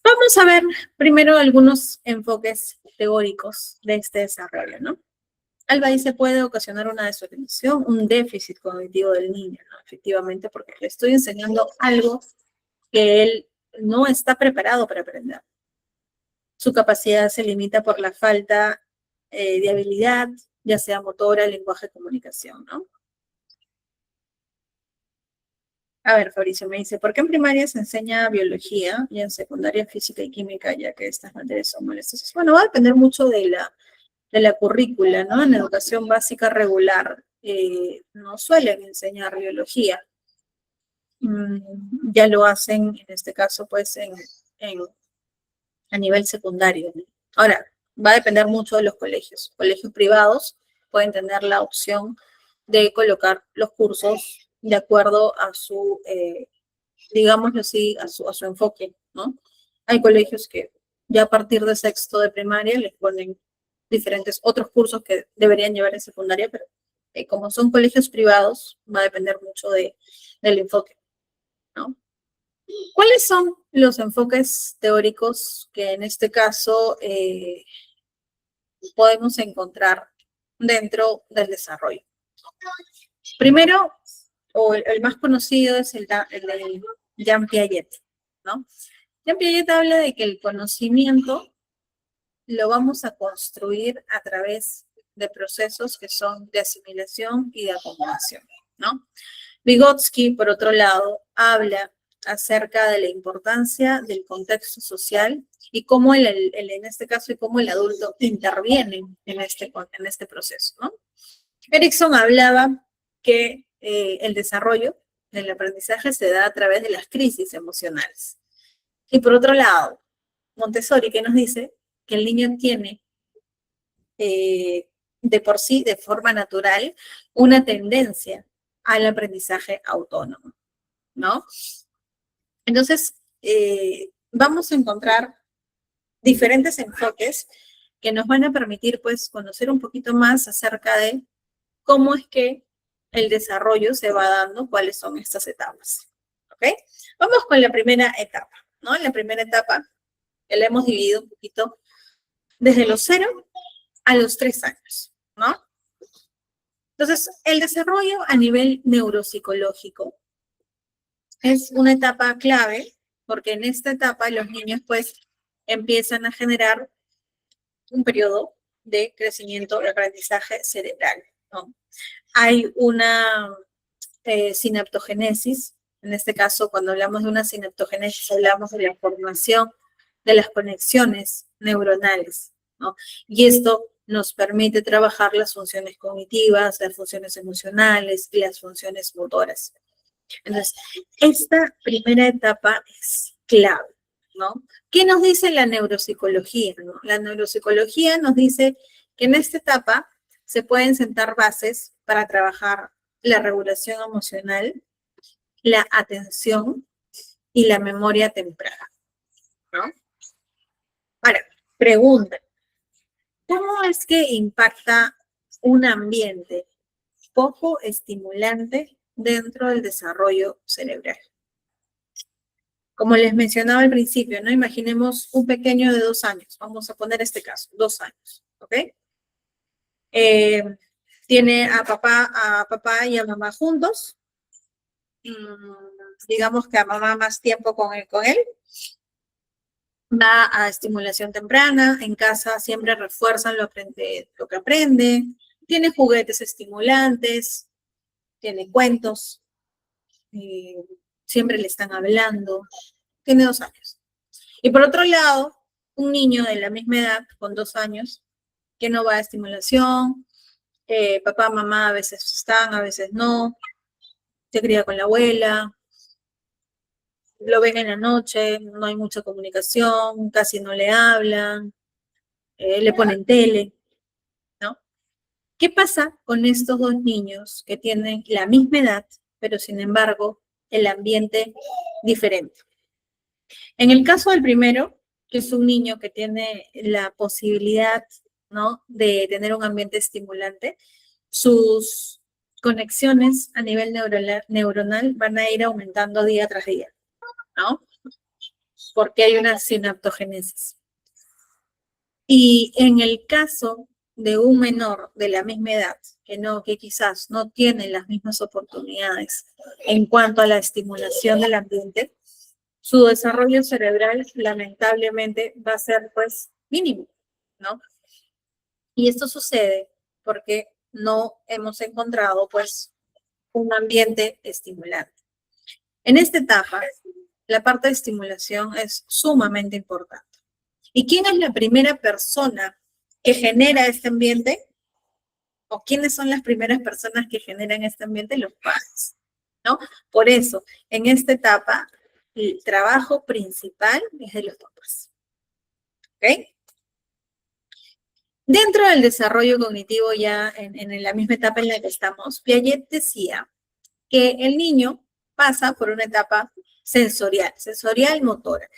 Vamos a ver primero algunos enfoques teóricos de este desarrollo, ¿no? Alba dice, puede ocasionar una desorganización, un déficit cognitivo del niño, ¿no? Efectivamente, porque le estoy enseñando algo que él no está preparado para aprender. Su capacidad se limita por la falta de habilidad, ya sea motora, lenguaje, comunicación, ¿no? A ver, Fabricio me dice, ¿por qué en primaria se enseña biología y en secundaria física y química, ya que estas materias son molestas? Bueno, va a depender mucho de la currícula, ¿no? En educación básica regular no suelen enseñar biología. Ya lo hacen, en este caso, pues, a nivel secundario, ¿no? Ahora, va a depender mucho de los colegios. Colegios privados pueden tener la opción de colocar los cursos de acuerdo a su, digámoslo así, a su enfoque, ¿no? Hay colegios que ya a partir de sexto de primaria les ponen diferentes otros cursos que deberían llevar en secundaria, pero como son colegios privados, va a depender mucho del enfoque, ¿no? ¿Cuáles son los enfoques teóricos que en este caso podemos encontrar dentro del desarrollo? Primero, o el más conocido es el de Jean Piaget, ¿no? Jean Piaget habla de que el conocimiento lo vamos a construir a través de procesos que son de asimilación y de acomodación, ¿no? Vygotsky, por otro lado, habla acerca de la importancia del contexto social y cómo en este caso, y cómo el adulto interviene en este proceso, ¿no? Erickson hablaba que el desarrollo del aprendizaje se da a través de las crisis emocionales. Y por otro lado, Montessori, que nos dice que el niño tiene de por sí, de forma natural, una tendencia al aprendizaje autónomo, ¿no? Entonces, vamos a encontrar diferentes enfoques que nos van a permitir, pues, conocer un poquito más acerca de cómo es que el desarrollo se va dando, cuáles son estas etapas, ¿ok? Vamos con la primera etapa, ¿no? La primera etapa, que la hemos dividido un poquito desde los 0 a los 3 años, ¿no? Entonces, el desarrollo a nivel neuropsicológico es una etapa clave, porque en esta etapa los niños, pues, empiezan a generar un periodo de crecimiento y aprendizaje cerebral, ¿no? Hay una sinaptogénesis. En este caso, cuando hablamos de una sinaptogénesis, hablamos de la formación de las conexiones neuronales, ¿no? Y esto nos permite trabajar las funciones cognitivas, las funciones emocionales y las funciones motoras. Entonces, esta primera etapa es clave, ¿no? ¿Qué nos dice la neuropsicología, no? La neuropsicología nos dice que en esta etapa se pueden sentar bases para trabajar la regulación emocional, la atención y la memoria temprana, ¿no? Ahora, pregunta, ¿cómo es que impacta un ambiente poco estimulante dentro del desarrollo cerebral? Como les mencionaba al principio, ¿no? Imaginemos un pequeño de 2 años. Vamos a poner este caso, 2 años, ¿ok? Tiene a papá y a mamá juntos. Digamos que a mamá más tiempo con él. Va a estimulación temprana, en casa siempre refuerzan lo que aprende, tiene juguetes estimulantes, tiene cuentos, siempre le están hablando, tiene 2 años. Y por otro lado, un niño de la misma edad, con 2 años, que no va a estimulación, papá, mamá a veces están, a veces no, se cría con la abuela, lo ven en la noche, no hay mucha comunicación, casi no le hablan, le ponen tele, ¿no? ¿Qué pasa con estos 2 niños que tienen la misma edad pero sin embargo el ambiente diferente. En el caso del primero, que es un niño que tiene la posibilidad, ¿no?, de tener un ambiente estimulante, sus conexiones a nivel neuronal van a ir aumentando día tras día, ¿no? Porque hay una sinaptogénesis. Y en el caso de un menor de la misma edad, que quizás no tiene las mismas oportunidades en cuanto a la estimulación del ambiente, su desarrollo cerebral lamentablemente va a ser pues mínimo, ¿no? Y esto sucede porque no hemos encontrado pues un ambiente estimulante. En esta etapa, la parte de estimulación es sumamente importante. ¿Y quién es la primera persona que genera este ambiente? ¿O quiénes son las primeras personas que generan este ambiente? Los padres, ¿no? Por eso, en esta etapa, el trabajo principal es de los papás. ¿Ok? Dentro del desarrollo cognitivo, ya en la misma etapa en la que estamos, Piaget decía que el niño pasa por una etapa sensorial motora.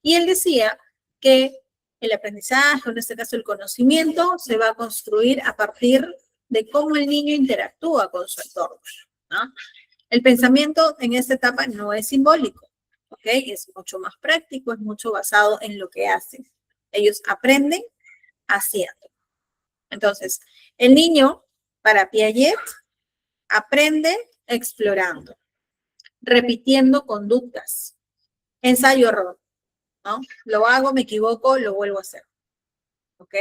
Y él decía que el aprendizaje, o en este caso el conocimiento, se va a construir a partir de cómo el niño interactúa con su entorno, ¿no? El pensamiento en esta etapa no es simbólico, ¿ok? Es mucho más práctico, es mucho basado en lo que hacen. Ellos aprenden haciendo. Entonces, el niño, para Piaget, aprende explorando, repitiendo conductas, ensayo-error, ¿no? Lo hago, me equivoco, lo vuelvo a hacer, ¿ok?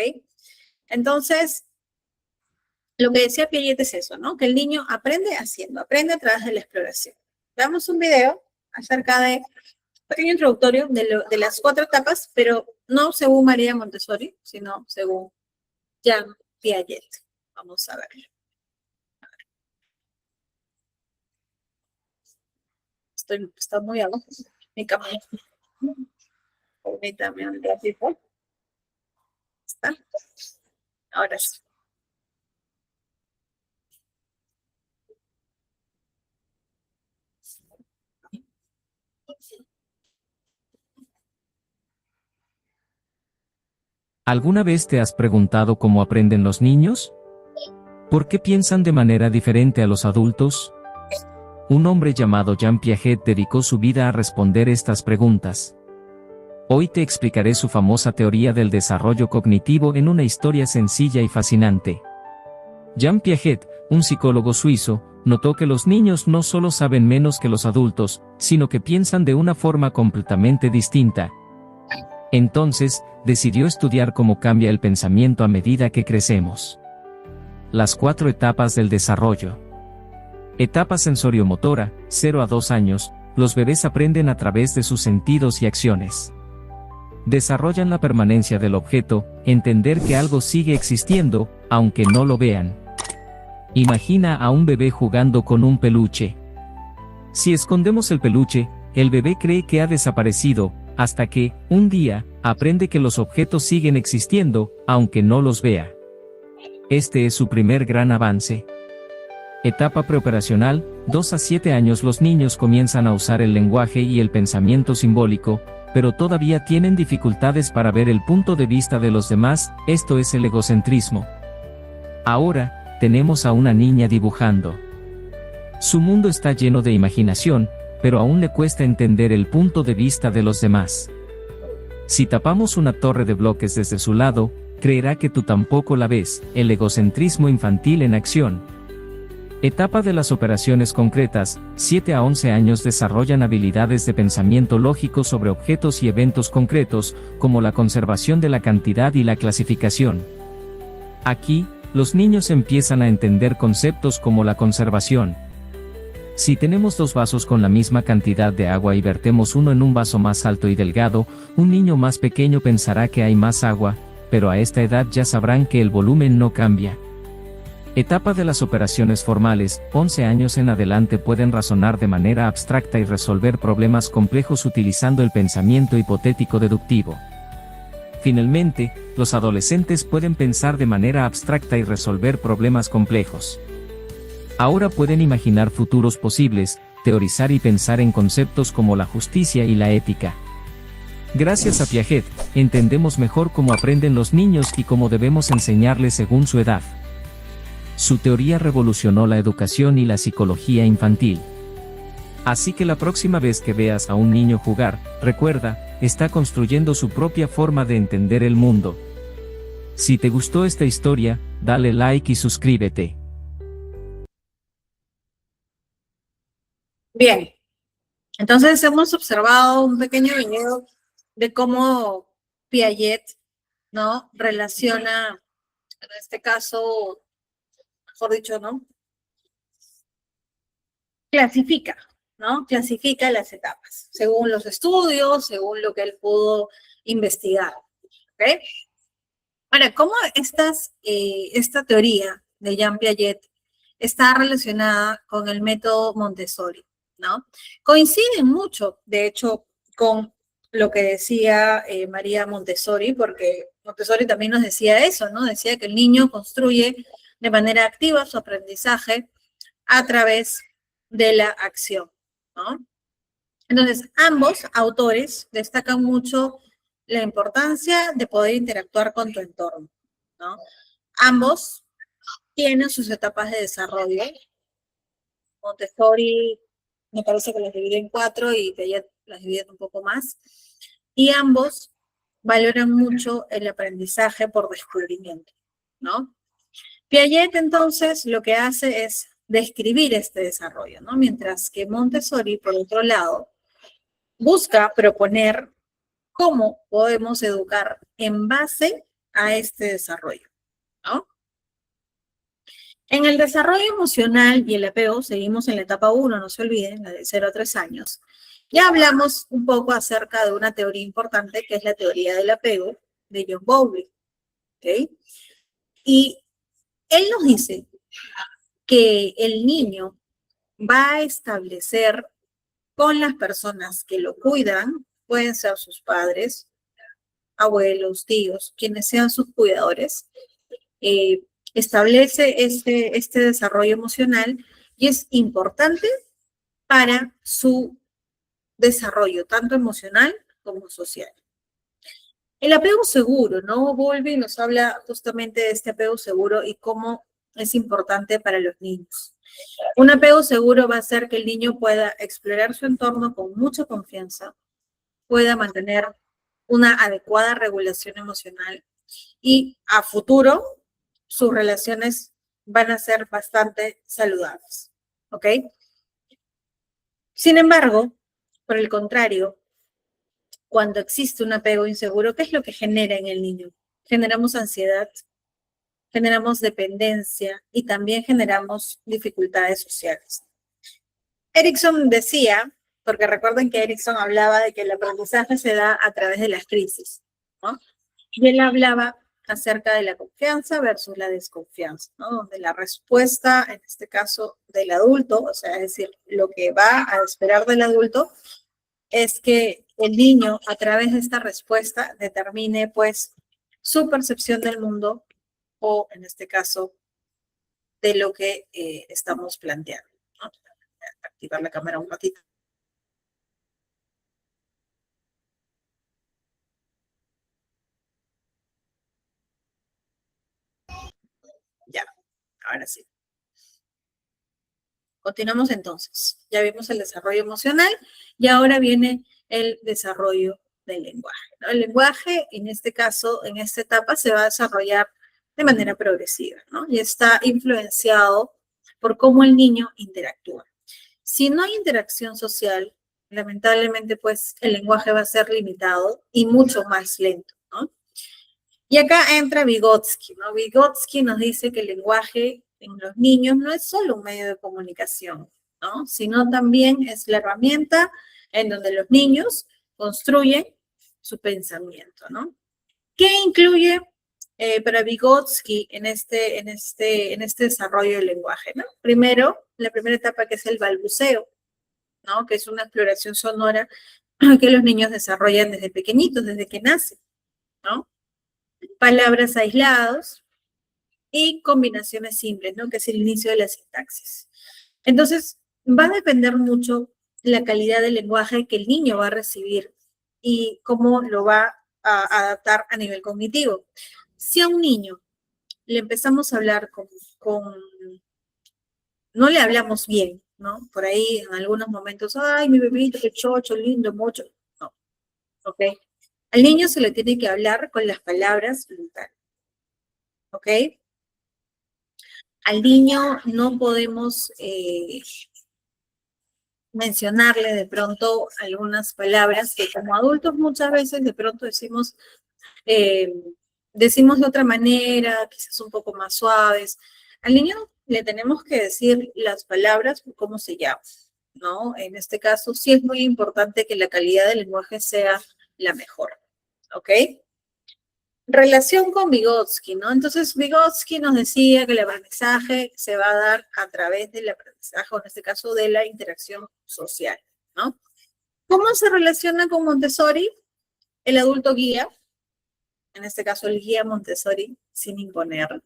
Entonces, lo que decía Piaget es eso, ¿no? Que el niño aprende haciendo, aprende a través de la exploración. Veamos un video acerca de, un pequeño introductorio de las 4 etapas, pero no según María Montessori, sino según Jean Piaget. Vamos a ver. Está muy abajo mi cámara. Permítame un ratito. ¿Está? Ahora sí. ¿Alguna vez te has preguntado cómo aprenden los niños? ¿Por qué piensan de manera diferente a los adultos? Un hombre llamado Jean Piaget dedicó su vida a responder estas preguntas. Hoy te explicaré su famosa teoría del desarrollo cognitivo en una historia sencilla y fascinante. Jean Piaget, un psicólogo suizo, notó que los niños no solo saben menos que los adultos, sino que piensan de una forma completamente distinta. Entonces, decidió estudiar cómo cambia el pensamiento a medida que crecemos. Las 4 etapas del desarrollo. Etapa sensoriomotora, 0 a 2 años, los bebés aprenden a través de sus sentidos y acciones. Desarrollan la permanencia del objeto, entender que algo sigue existiendo, aunque no lo vean. Imagina a un bebé jugando con un peluche. Si escondemos el peluche, el bebé cree que ha desaparecido, hasta que, un día, aprende que los objetos siguen existiendo, aunque no los vea. Este es su primer gran avance. Etapa preoperacional, 2 a 7 años los niños comienzan a usar el lenguaje y el pensamiento simbólico, pero todavía tienen dificultades para ver el punto de vista de los demás, esto es el egocentrismo. Ahora, tenemos a una niña dibujando. Su mundo está lleno de imaginación, pero aún le cuesta entender el punto de vista de los demás. Si tapamos una torre de bloques desde su lado, creerá que tú tampoco la ves, el egocentrismo infantil en acción. Etapa de las operaciones concretas, 7 a 11 años desarrollan habilidades de pensamiento lógico sobre objetos y eventos concretos, como la conservación de la cantidad y la clasificación. Aquí, los niños empiezan a entender conceptos como la conservación. Si tenemos 2 vasos con la misma cantidad de agua y vertemos uno en un vaso más alto y delgado, un niño más pequeño pensará que hay más agua, pero a esta edad ya sabrán que el volumen no cambia. Etapa de las operaciones formales, 11 años en adelante pueden razonar de manera abstracta y resolver problemas complejos utilizando el pensamiento hipotético deductivo. Finalmente, los adolescentes pueden pensar de manera abstracta y resolver problemas complejos. Ahora pueden imaginar futuros posibles, teorizar y pensar en conceptos como la justicia y la ética. Gracias a Piaget, entendemos mejor cómo aprenden los niños y cómo debemos enseñarles según su edad. Su teoría revolucionó la educación y la psicología infantil. Así que la próxima vez que veas a un niño jugar, recuerda, está construyendo su propia forma de entender el mundo. Si te gustó esta historia, dale like y suscríbete. Bien, entonces hemos observado un pequeño video de cómo Piaget, ¿no?, relaciona, en este caso, mejor dicho, ¿no?, clasifica, ¿no? Clasifica las etapas, según los estudios, según lo que él pudo investigar, ¿ok? Ahora, ¿cómo esta teoría de Jean Piaget está relacionada con el método Montessori, ¿no? Coinciden mucho, de hecho, con lo que decía María Montessori, porque Montessori también nos decía eso, ¿no? Decía que el niño construye de manera activa su aprendizaje a través de la acción, ¿no? Entonces, ambos autores destacan mucho la importancia de poder interactuar con tu entorno, ¿no? Ambos tienen sus etapas de desarrollo. Montessori me parece que las divide en 4 y Piaget las divide un poco más. Y ambos valoran mucho el aprendizaje por descubrimiento, ¿no? Piaget, entonces, lo que hace es describir este desarrollo, ¿no? Mientras que Montessori, por otro lado, busca proponer cómo podemos educar en base a este desarrollo, ¿no? En el desarrollo emocional y el apego, seguimos en la etapa 1, no se olviden, la de 0 a 3 años. Ya hablamos un poco acerca de una teoría importante, que es la teoría del apego de John Bowlby, ¿ok? Y él nos dice que el niño va a establecer con las personas que lo cuidan, pueden ser sus padres, abuelos, tíos, quienes sean sus cuidadores, establece este desarrollo emocional y es importante para su desarrollo, tanto emocional como social. El apego seguro, ¿no? Bowlby nos habla justamente de este apego seguro y cómo es importante para los niños. Un apego seguro va a hacer que el niño pueda explorar su entorno con mucha confianza, pueda mantener una adecuada regulación emocional y a futuro sus relaciones van a ser bastante saludables, ¿ok? Sin embargo, por el contrario, cuando existe un apego inseguro, ¿qué es lo que genera en el niño? Generamos ansiedad, generamos dependencia y también generamos dificultades sociales. Erickson decía, porque recuerden que Erickson hablaba de que el aprendizaje se da a través de las crisis, ¿no? Y él hablaba acerca de la confianza versus la desconfianza, ¿no? Donde la respuesta, en este caso del adulto, o sea, es decir, lo que va a esperar del adulto, es que el niño, a través de esta respuesta, determine, pues, su percepción del mundo o, en este caso, de lo que estamos planteando, ¿no? Activar la cámara un ratito. Ya, ahora sí. Continuamos entonces. Ya vimos el desarrollo emocional y ahora viene el desarrollo del lenguaje, ¿no? El lenguaje, en este caso, en esta etapa, se va a desarrollar de manera progresiva, ¿no? Y está influenciado por cómo el niño interactúa. Si no hay interacción social, lamentablemente, pues, el lenguaje va a ser limitado y mucho más lento, ¿no? Y acá entra Vygotsky, ¿no? Vygotsky nos dice que el lenguaje en los niños no es solo un medio de comunicación, ¿no? Sino también es la herramienta en donde los niños construyen su pensamiento, ¿no? ¿Qué incluye para Vygotsky en este desarrollo del lenguaje, ¿no? Primero, la primera etapa, que es el balbuceo, ¿no? Que es una exploración sonora que los niños desarrollan desde pequeñitos, desde que nacen, ¿no? Palabras aisladas y combinaciones simples, ¿no? Que es el inicio de la sintaxis. Entonces, va a depender mucho la calidad del lenguaje que el niño va a recibir y cómo lo va a adaptar a nivel cognitivo. Si a un niño le empezamos a hablar no le hablamos bien, ¿no? Por ahí en algunos momentos, ay, mi bebito, qué chocho, lindo, mucho. No, ¿ok? Al niño se le tiene que hablar con las palabras voluntarias, ¿ok? Al niño no podemos mencionarle de pronto algunas palabras que como adultos muchas veces de pronto eh, decimos de otra manera, quizás un poco más suaves. Al niño le tenemos que decir las palabras por cómo se llama, ¿no? En este caso sí es muy importante que la calidad del lenguaje sea la mejor, ¿ok? Relación con Vygotsky, ¿no? Entonces, Vygotsky nos decía que el aprendizaje se va a dar a través del aprendizaje, o en este caso de la interacción social, ¿no? ¿Cómo se relaciona con Montessori? El adulto guía, en este caso el guía Montessori, sin imponer.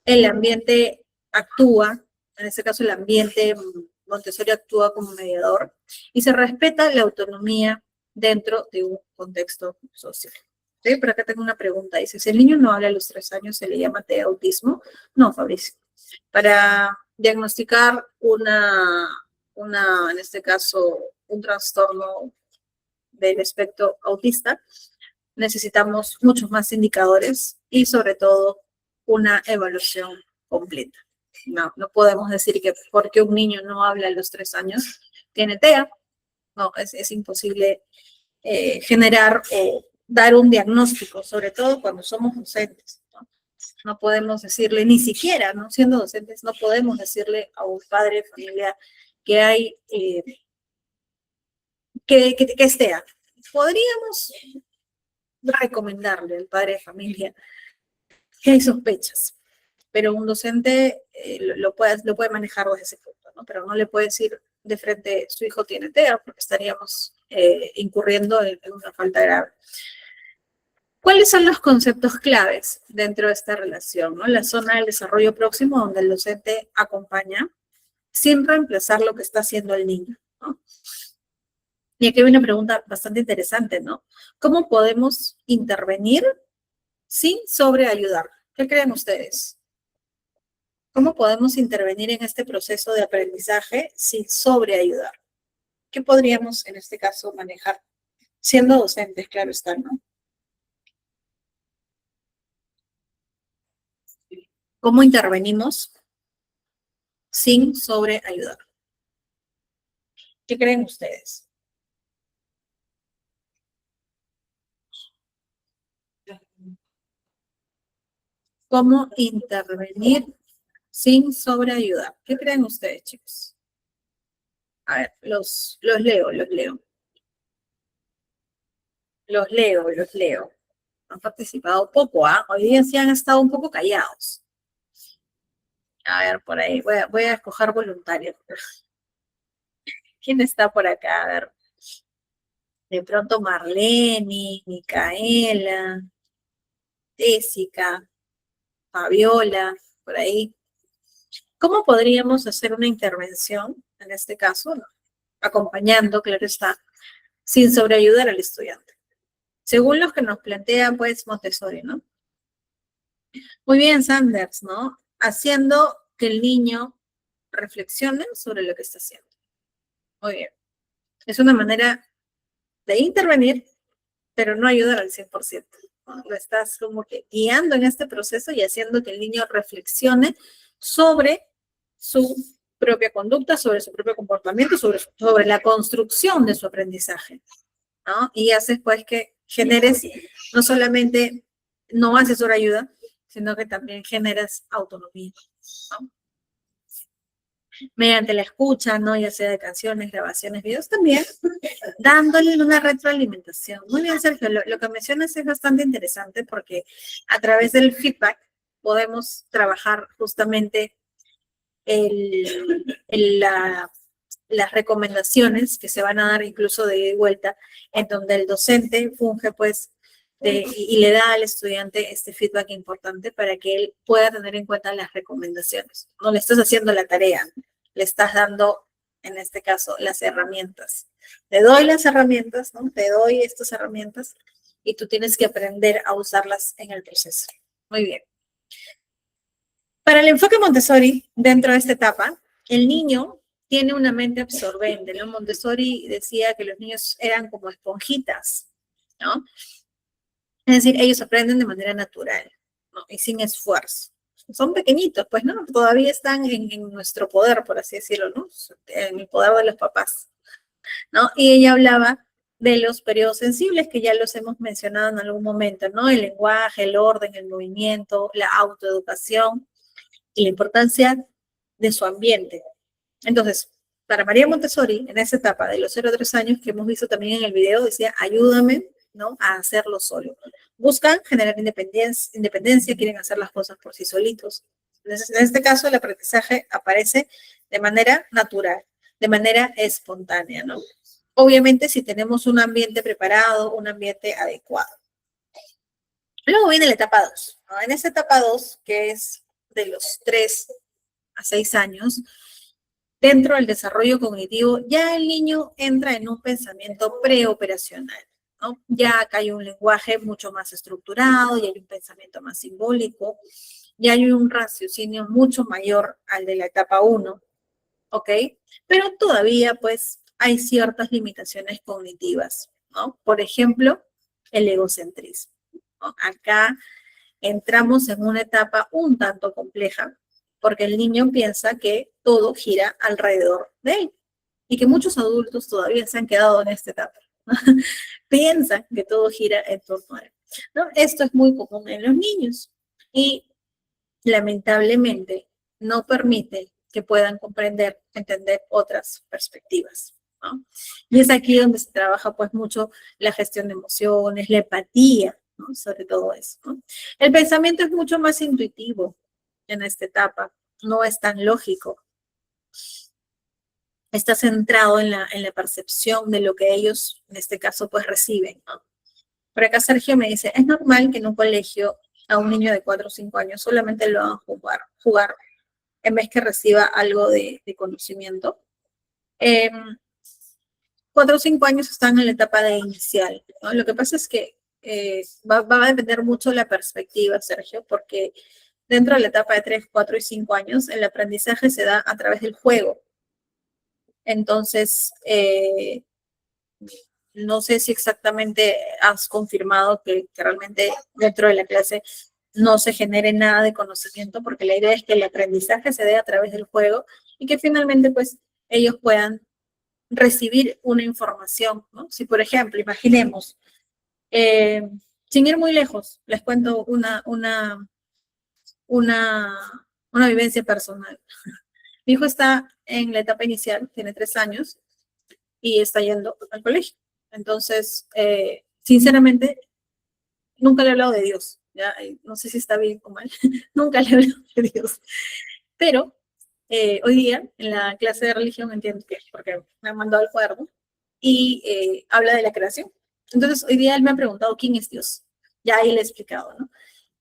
El ambiente actúa, en este caso el ambiente Montessori actúa como mediador y se respeta la autonomía dentro de un contexto social. ¿Sí? Pero acá tengo una pregunta. Dice, si el niño no habla a los 3 años, ¿se le llama TEA autismo? No, Fabricio. Para diagnosticar en este caso, un trastorno del espectro autista, necesitamos muchos más indicadores y sobre todo una evaluación completa. No podemos decir que porque un niño no habla a los 3 años tiene TEA. No, es imposible generar o dar un diagnóstico, sobre todo cuando somos docentes. No podemos decirle, ni siquiera, ¿no? Siendo docentes, no podemos decirle a un padre de familia que hay, que es TEA. Podríamos recomendarle al padre de familia que hay sospechas, pero un docente lo puede manejar desde ese punto, ¿no? Pero no le puede decir de frente, su hijo tiene TEA, porque estaríamos incurriendo en una falta grave. ¿Cuáles son los conceptos claves dentro de esta relación, ¿no? La zona del desarrollo próximo, donde el docente acompaña sin reemplazar lo que está haciendo el niño, ¿no? Y aquí hay una pregunta bastante interesante, ¿no? ¿Cómo podemos intervenir sin sobreayudar? ¿Qué creen ustedes? ¿Cómo podemos intervenir en este proceso de aprendizaje sin sobreayudar? ¿Qué podríamos en este caso manejar? Siendo docentes, claro está, ¿no? ¿Cómo intervenimos sin sobreayudar? ¿Qué creen ustedes? ¿Cómo intervenir sin sobreayudar? ¿Qué creen ustedes, chicos? A ver, los leo, los leo. Los leo. Han participado poco, ¿ah? Hoy día sí han estado un poco callados. A ver, por ahí, voy a escoger voluntarios. ¿Quién está por acá? A ver, de pronto Marlene, Micaela, Jessica, Fabiola, por ahí. ¿Cómo podríamos hacer una intervención, en este caso, ¿no? Acompañando, claro está, sin sobreayudar al estudiante? Según los que nos plantea, pues, Montessori, ¿no? Muy bien, Sanders, ¿no? Haciendo que el niño reflexione sobre lo que está haciendo. Muy bien. Es una manera de intervenir, pero no ayudar al 100%, ¿no? Lo estás como que guiando en este proceso y haciendo que el niño reflexione sobre su propia conducta, sobre su propio comportamiento, sobre la construcción de su aprendizaje, ¿no? Y haces pues que generes no solamente no asesor ayuda, sino que también generas autonomía, ¿no? Mediante la escucha, ¿no? Ya sea de canciones, grabaciones, videos también, dándole una retroalimentación. Muy bien, Sergio, lo que mencionas es bastante interesante porque a través del feedback podemos trabajar justamente las recomendaciones que se van a dar incluso de ida y vuelta, en donde el docente funge pues y le da al estudiante este feedback importante para que él pueda tener en cuenta las recomendaciones. No le estás haciendo la tarea, le estás dando, en este caso, las herramientas. Te doy las herramientas, ¿no? Te doy estas herramientas y tú tienes que aprender a usarlas en el proceso. Muy bien. Para el enfoque Montessori, dentro de esta etapa, el niño tiene una mente absorbente, ¿no? Montessori decía que los niños eran como esponjitas, ¿no? Es decir, ellos aprenden de manera natural, ¿no? Y sin esfuerzo. Son pequeñitos, pues, ¿no? Todavía están en nuestro poder, por así decirlo, ¿no? En el poder de los papás, ¿no? Y ella hablaba de los periodos sensibles, que ya los hemos mencionado en algún momento, ¿no? El lenguaje, el orden, el movimiento, la autoeducación y la importancia de su ambiente. Entonces, para María Montessori, en esa etapa de los 0 a 3 años, que hemos visto también en el video, decía, ayúdame, ¿no? A hacerlo solo. Buscan generar independencia, quieren hacer las cosas por sí solitos. Entonces, en este caso, el aprendizaje aparece de manera natural, de manera espontánea, ¿no? Obviamente, si tenemos un ambiente preparado, un ambiente adecuado. Luego viene la etapa 2, ¿no? En esa etapa 2, que es de los 3 a 6 años, dentro del desarrollo cognitivo, ya el niño entra en un pensamiento preoperacional, ¿no? Ya acá hay un lenguaje mucho más estructurado, ya hay un pensamiento más simbólico, ya hay un raciocinio mucho mayor al de la etapa 1, ¿ok? Pero todavía, pues, hay ciertas limitaciones cognitivas, ¿no? Por ejemplo, el egocentrismo, ¿no? Acá entramos en una etapa un tanto compleja, porque el niño piensa que todo gira alrededor de él y que muchos adultos todavía se han quedado en esta etapa. Piensan que todo gira en torno a él, ¿no? Esto es muy común en los niños y lamentablemente no permite que puedan comprender, entender otras perspectivas, ¿no? Y es aquí donde se trabaja pues mucho la gestión de emociones, la empatía, ¿no? Sobre todo eso, ¿no? El pensamiento es mucho más intuitivo en esta etapa, no es tan lógico. Está centrado en la percepción de lo que ellos, en este caso, pues reciben, ¿no? Por acá Sergio me dice, es normal que en un colegio a un niño de 4 o 5 años solamente lo hagan jugar en vez que reciba algo de conocimiento. 4 o 5 años están en la etapa de inicial, ¿no? Lo que pasa es que va a depender mucho de la perspectiva, Sergio, porque dentro de la etapa de 3, 4 y 5 años, el aprendizaje se da a través del juego. Entonces, no sé si exactamente has confirmado que realmente dentro de la clase no se genere nada de conocimiento, porque la idea es que el aprendizaje se dé a través del juego y que finalmente, pues, ellos puedan recibir una información, ¿no? Si, por ejemplo, imaginemos, sin ir muy lejos, les cuento una vivencia personal. Mi hijo está en la etapa inicial, tiene 3 años y está yendo al colegio. Entonces, sinceramente, nunca le he hablado de Dios. ¿Ya? No sé si está bien o mal. Nunca le he hablado de Dios. Pero hoy día, en la clase de religión, entiendo que porque me han mandado el cuaderno, y habla de la creación. Entonces, hoy día él me ha preguntado quién es Dios. Ya ahí le he explicado, ¿no?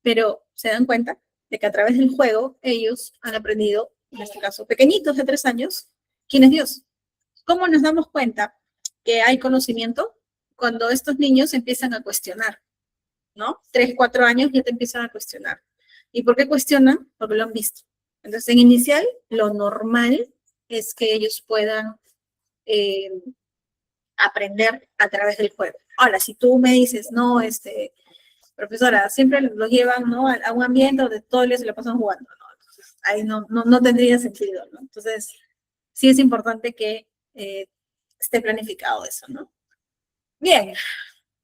Pero se dan cuenta de que a través del juego ellos han aprendido, en este caso pequeñitos de 3 años, quién es Dios. ¿Cómo nos damos cuenta que hay conocimiento? Cuando estos niños empiezan a cuestionar, ¿no? 3, 4 años ya te empiezan a cuestionar. ¿Y por qué cuestionan? Porque lo han visto. Entonces, en inicial, lo normal es que ellos puedan aprender a través del juego. Ahora, si tú me dices, no, profesora, siempre los llevan, ¿no? A un ambiente donde todo el día se lo pasan jugando, ¿no? Entonces, ahí no tendría sentido, ¿no? Entonces, sí es importante que esté planificado eso, ¿no? Bien,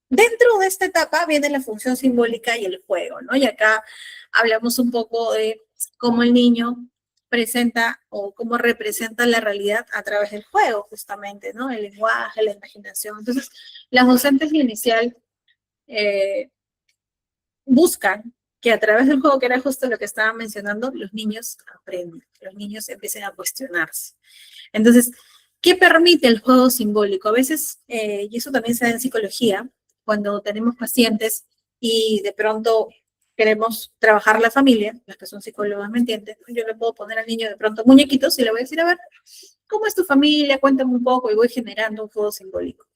dentro de esta etapa viene la función simbólica y el juego, ¿no? Y acá hablamos un poco de cómo el niño presenta o cómo representa la realidad a través del juego, justamente, ¿no? El lenguaje, la imaginación. Entonces, las docentes inicial buscan que a través del juego, que era justo lo que estaba mencionando, los niños aprendan, los niños empiecen a cuestionarse. Entonces, ¿qué permite el juego simbólico? A veces, y eso también se da en psicología, cuando tenemos pacientes y de pronto queremos trabajar la familia, las que son psicólogas me entienden, yo le puedo poner al niño de pronto muñequitos y le voy a decir, a ver, ¿cómo es tu familia? Cuéntame un poco y voy generando un juego simbólico.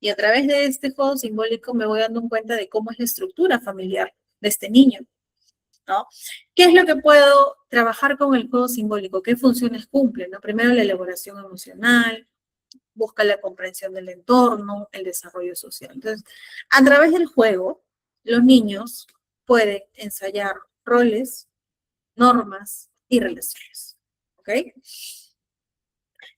Y a través de este juego simbólico me voy dando cuenta de cómo es la estructura familiar de este niño, ¿no? ¿Qué es lo que puedo trabajar con el juego simbólico? ¿Qué funciones cumple? ¿No? Primero, la elaboración emocional, busca la comprensión del entorno, el desarrollo social. Entonces, a través del juego, los niños pueden ensayar roles, normas y relaciones. ¿Ok?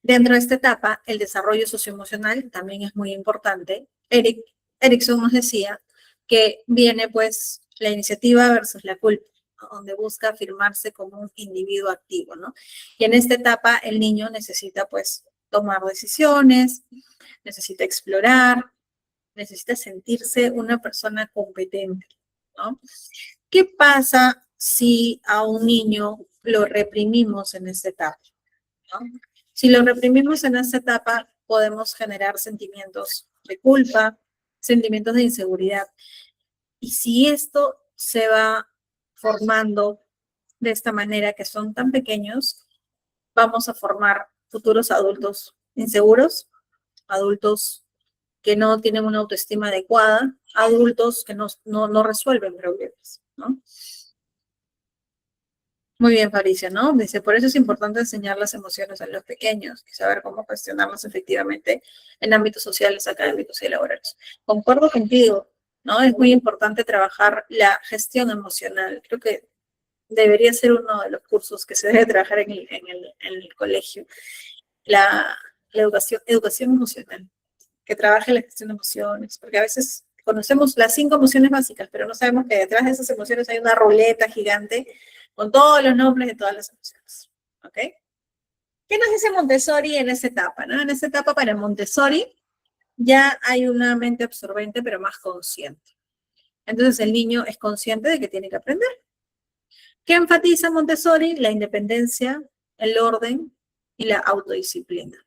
Dentro de esta etapa, el desarrollo socioemocional también es muy importante. Erickson nos decía que viene pues la iniciativa versus la culpa, ¿no? Donde busca afirmarse como un individuo activo, ¿no? Y en esta etapa el niño necesita pues tomar decisiones, necesita explorar, necesita sentirse una persona competente, ¿no? ¿Qué pasa si a un niño lo reprimimos en esta etapa, ¿no? Si lo reprimimos en esta etapa, podemos generar sentimientos de culpa, sentimientos de inseguridad. Y si esto se va formando de esta manera, que son tan pequeños, vamos a formar futuros adultos inseguros, adultos que no tienen una autoestima adecuada, adultos que no resuelven problemas, ¿no? Muy bien, Fabricio, ¿no? Dice, por eso es importante enseñar las emociones a los pequeños y saber cómo gestionarlas efectivamente en ámbitos sociales, académicos y laborales. Concuerdo contigo, ¿no? Es muy importante trabajar la gestión emocional. Creo que debería ser uno de los cursos que se debe trabajar en el colegio. La educación emocional, que trabaje la gestión de emociones, porque a veces conocemos las 5 emociones básicas, pero no sabemos que detrás de esas emociones hay una ruleta gigante con todos los nombres de todas las emociones. ¿Ok? ¿Qué nos dice Montessori en esta etapa? ¿No? En esta etapa para Montessori ya hay una mente absorbente, pero más consciente. Entonces el niño es consciente de que tiene que aprender. ¿Qué enfatiza Montessori? La independencia, el orden y la autodisciplina,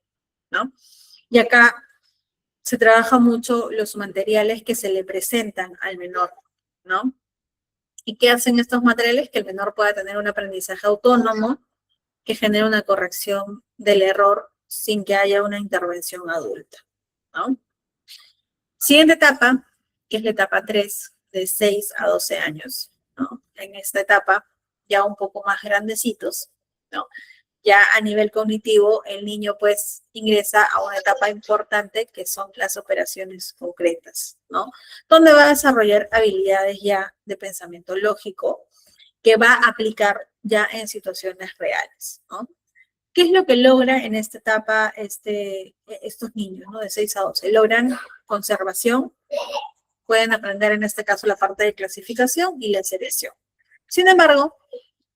¿no? Y acá se trabaja mucho los materiales que se le presentan al menor, ¿no? ¿Y qué hacen estos materiales? Que el menor pueda tener un aprendizaje autónomo, que genere una corrección del error sin que haya una intervención adulta, ¿no? Siguiente etapa, que es la etapa 3, de 6 a 12 años, ¿no? En esta etapa, ya un poco más grandecitos, ¿no? Ya a nivel cognitivo, el niño pues ingresa a una etapa importante que son las operaciones concretas, ¿no? Donde va a desarrollar habilidades ya de pensamiento lógico que va a aplicar ya en situaciones reales, ¿no? ¿Qué es lo que logra en esta etapa estos niños, ¿no? De 6 a 12? Logran conservación, pueden aprender en este caso la parte de clasificación y la seriación. Sin embargo,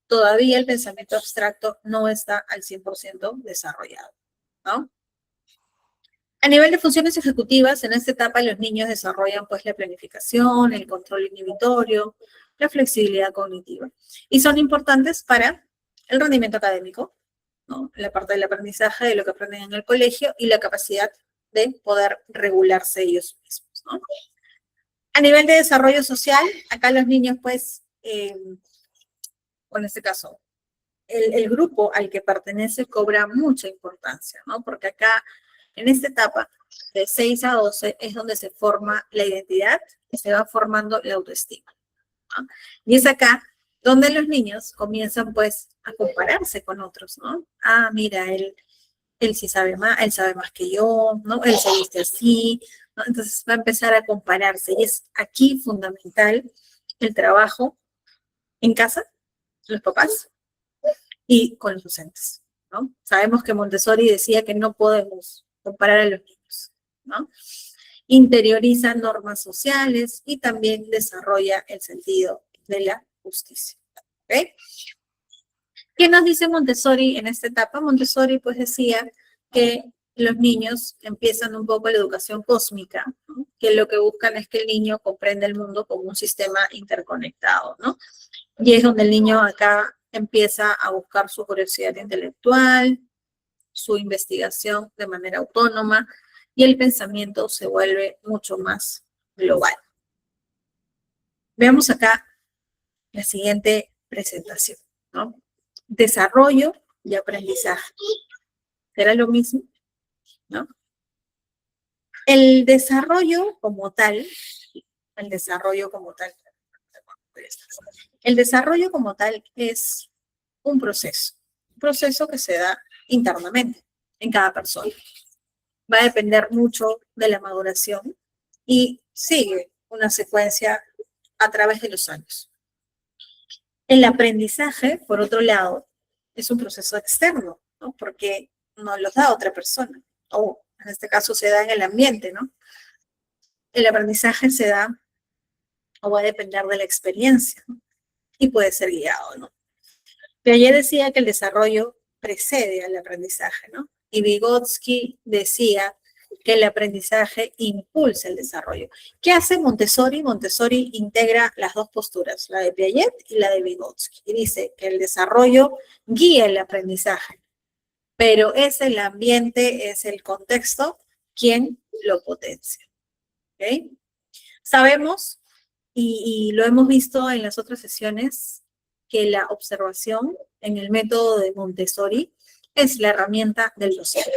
todavía el pensamiento abstracto no está al 100% desarrollado, ¿no? A nivel de funciones ejecutivas, en esta etapa los niños desarrollan pues la planificación, el control inhibitorio, la flexibilidad cognitiva. Y son importantes para el rendimiento académico, ¿no? La parte del aprendizaje de lo que aprenden en el colegio y la capacidad de poder regularse ellos mismos, ¿no? A nivel de desarrollo social, acá los niños pues, o en este caso, el grupo al que pertenece cobra mucha importancia, ¿no? Porque acá, en esta etapa, de 6 a 12, es donde se forma la identidad y se va formando la autoestima, ¿no? Y es acá donde los niños comienzan, pues, a compararse con otros, ¿no? Ah, mira, él sí sabe más, él sabe más que yo, ¿no? Él se viste así, ¿no? Entonces va a empezar a compararse y es aquí fundamental el trabajo en casa, los papás, y con los docentes, ¿no? Sabemos que Montessori decía que no podemos comparar a los niños, ¿no? Interioriza normas sociales y también desarrolla el sentido de la justicia, ¿ok? ¿Qué nos dice Montessori en esta etapa? Montessori pues decía que los niños empiezan un poco la educación cósmica, ¿no? Que lo que buscan es que el niño comprenda el mundo como un sistema interconectado, ¿no? Y es donde el niño acá empieza a buscar su curiosidad intelectual, su investigación de manera autónoma y el pensamiento se vuelve mucho más global. Veamos acá la siguiente presentación, ¿no? Desarrollo y aprendizaje. ¿Será lo mismo? ¿No? El desarrollo como tal, el desarrollo como tal, el desarrollo como tal es un proceso que se da internamente en cada persona. Va a depender mucho de la maduración y sigue una secuencia a través de los años. El aprendizaje, por otro lado, es un proceso externo, ¿no? Porque no los da otra persona, o en este caso se da en el ambiente, ¿no? El aprendizaje se da o va a depender de la experiencia, ¿no? Y puede ser guiado, ¿no? Piaget decía que el desarrollo precede al aprendizaje, ¿no? Y Vygotsky decía que el aprendizaje impulsa el desarrollo. ¿Qué hace Montessori? Montessori integra las dos posturas, la de Piaget y la de Vygotsky, y dice que el desarrollo guía el aprendizaje, pero es el ambiente, es el contexto quien lo potencia. ¿Ok? Sabemos, y lo hemos visto en las otras sesiones, que la observación en el método de Montessori es la herramienta del docente.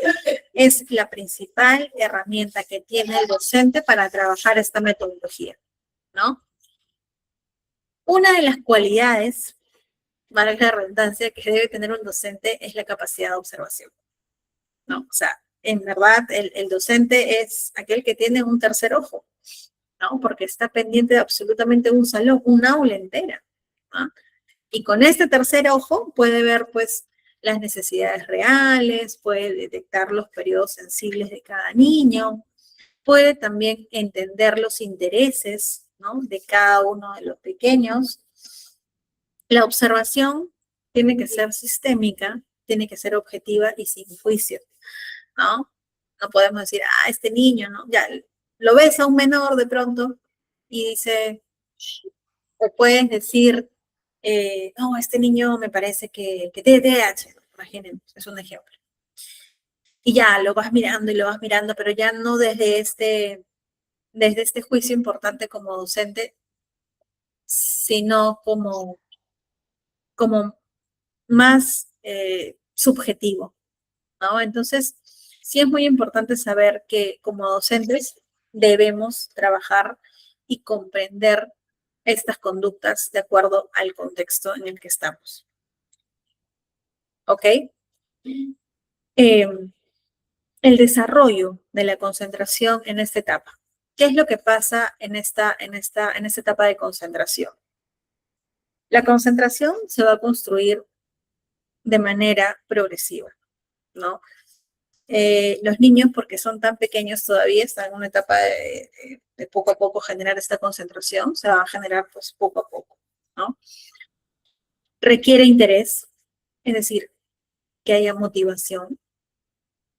Es la principal herramienta que tiene el docente para trabajar esta metodología, ¿no? Una de las cualidades, valga la redundancia, que debe tener un docente es la capacidad de observación, ¿no? O sea, en verdad, el docente es aquel que tiene un tercer ojo, ¿no? Porque está pendiente de absolutamente un salón, un aula entera, ¿no? Y con este tercer ojo puede ver, pues, las necesidades reales, puede detectar los periodos sensibles de cada niño, puede también entender los intereses, ¿no? De cada uno de los pequeños. La observación tiene que ser sistémica, tiene que ser objetiva y sin juicio, ¿no? No podemos decir, este niño, ¿no? Ya lo ves a un menor de pronto y dice, o puedes decir, no, este niño me parece que tiene TDAH, imagínense, es un ejemplo. Y ya lo vas mirando y lo vas mirando, pero ya no desde este juicio importante como docente, sino como más subjetivo, ¿no? Entonces, sí es muy importante saber que como docentes debemos trabajar y comprender estas conductas de acuerdo al contexto en el que estamos. ¿Ok? El desarrollo de la concentración en esta etapa. ¿Qué es lo que pasa en esta etapa de concentración? La concentración se va a construir de manera progresiva, ¿no? Los niños, porque son tan pequeños todavía, están en una etapa de poco a poco generar esta concentración, se va a generar pues poco a poco, ¿no? Requiere interés, es decir, que haya motivación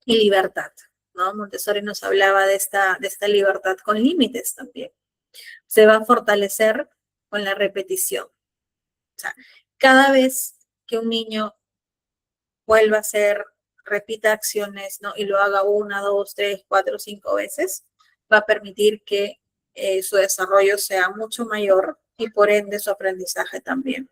y libertad, ¿no? Montessori nos hablaba de esta libertad con límites también. Se va a fortalecer con la repetición. O sea, cada vez que un niño vuelva a hacer, repita acciones, ¿no? Y lo haga 1, 2, 3, 4, 5 veces, va a permitir que su desarrollo sea mucho mayor y por ende su aprendizaje también.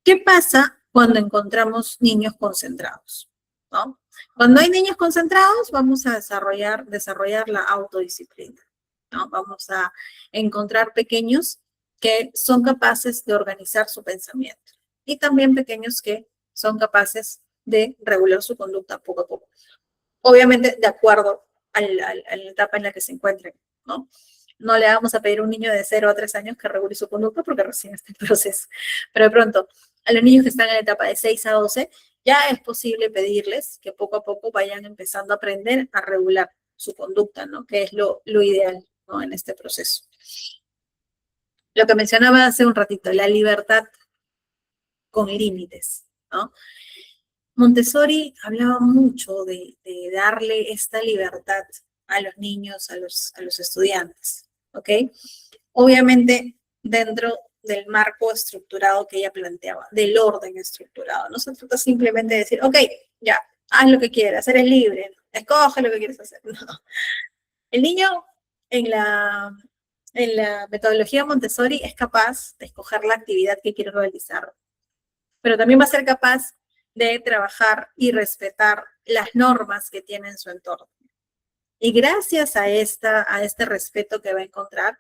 ¿Qué pasa cuando encontramos niños concentrados? ¿No? Cuando hay niños concentrados, vamos a desarrollar la autodisciplina, ¿no? Vamos a encontrar pequeños que son capaces de organizar su pensamiento y también pequeños que son capaces de regular su conducta poco a poco. Obviamente, de acuerdo a la etapa en la que se encuentren, ¿no? No le vamos a pedir a un niño de 0 a 3 años que regule su conducta porque recién está en proceso. Pero de pronto, a los niños que están en la etapa de 6 a 12, ya es posible pedirles que poco a poco vayan empezando a aprender a regular su conducta, ¿no? Que es lo ideal, ¿no? En este proceso. Lo que mencionaba hace un ratito, la libertad con límites, ¿no? Montessori hablaba mucho de darle esta libertad a los niños, a los estudiantes, ¿ok? Obviamente dentro del marco estructurado que ella planteaba, del orden estructurado. No se trata simplemente de decir, ok, ya, haz lo que quieras, eres libre, escoge lo que quieres hacer. No. El niño en la en la metodología Montessori es capaz de escoger la actividad que quiere realizar, pero también va a ser capaz de trabajar y respetar las normas que tiene en su entorno. Y gracias a este respeto que va a encontrar,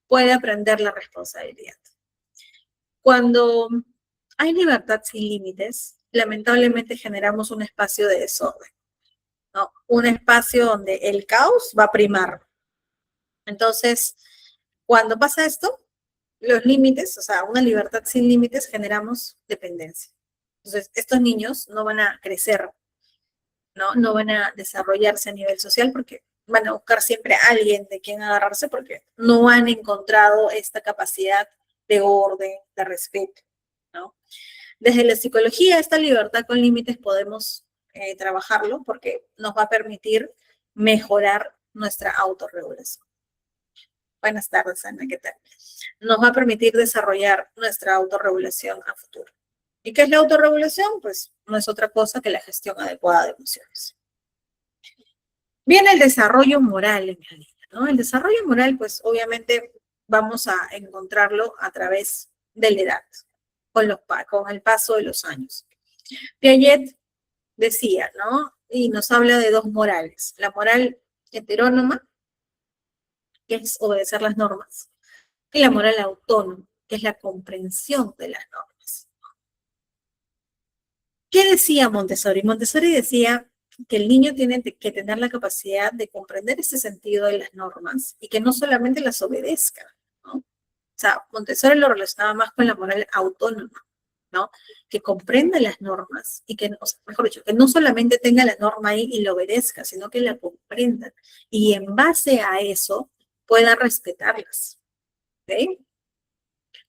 puede aprender la responsabilidad. Cuando hay libertad sin límites, lamentablemente generamos un espacio de desorden, ¿no? Un espacio donde el caos va a primar. Entonces, cuando pasa esto, los límites, o sea, una libertad sin límites, generamos dependencia. Entonces, estos niños no van a crecer, ¿no? No van a desarrollarse a nivel social porque van a buscar siempre a alguien de quien agarrarse porque no han encontrado esta capacidad de orden, de respeto, ¿no? Desde la psicología, esta libertad con límites podemos trabajarlo porque nos va a permitir mejorar nuestra autorregulación. Buenas tardes, Ana, ¿qué tal? Nos va a permitir desarrollar nuestra autorregulación a futuro. ¿Y qué es la autorregulación? Pues no es otra cosa que la gestión adecuada de emociones. Viene el desarrollo moral en el niño, ¿no? El desarrollo moral, pues obviamente vamos a encontrarlo a través de la edad, con el paso de los años. Piaget decía, ¿no? Y nos habla de dos morales. La moral heterónoma, que es obedecer las normas, y la moral autónoma, que es la comprensión de las normas. ¿Qué decía Montessori? Montessori decía que el niño tiene que tener la capacidad de comprender ese sentido de las normas y que no solamente las obedezca, ¿no? O sea, Montessori lo relacionaba más con la moral autónoma, ¿no? Que comprenda las normas y que, o sea, mejor dicho, que no solamente tenga la norma ahí y la obedezca, sino que la comprenda y en base a eso pueda respetarlas. ¿Ok?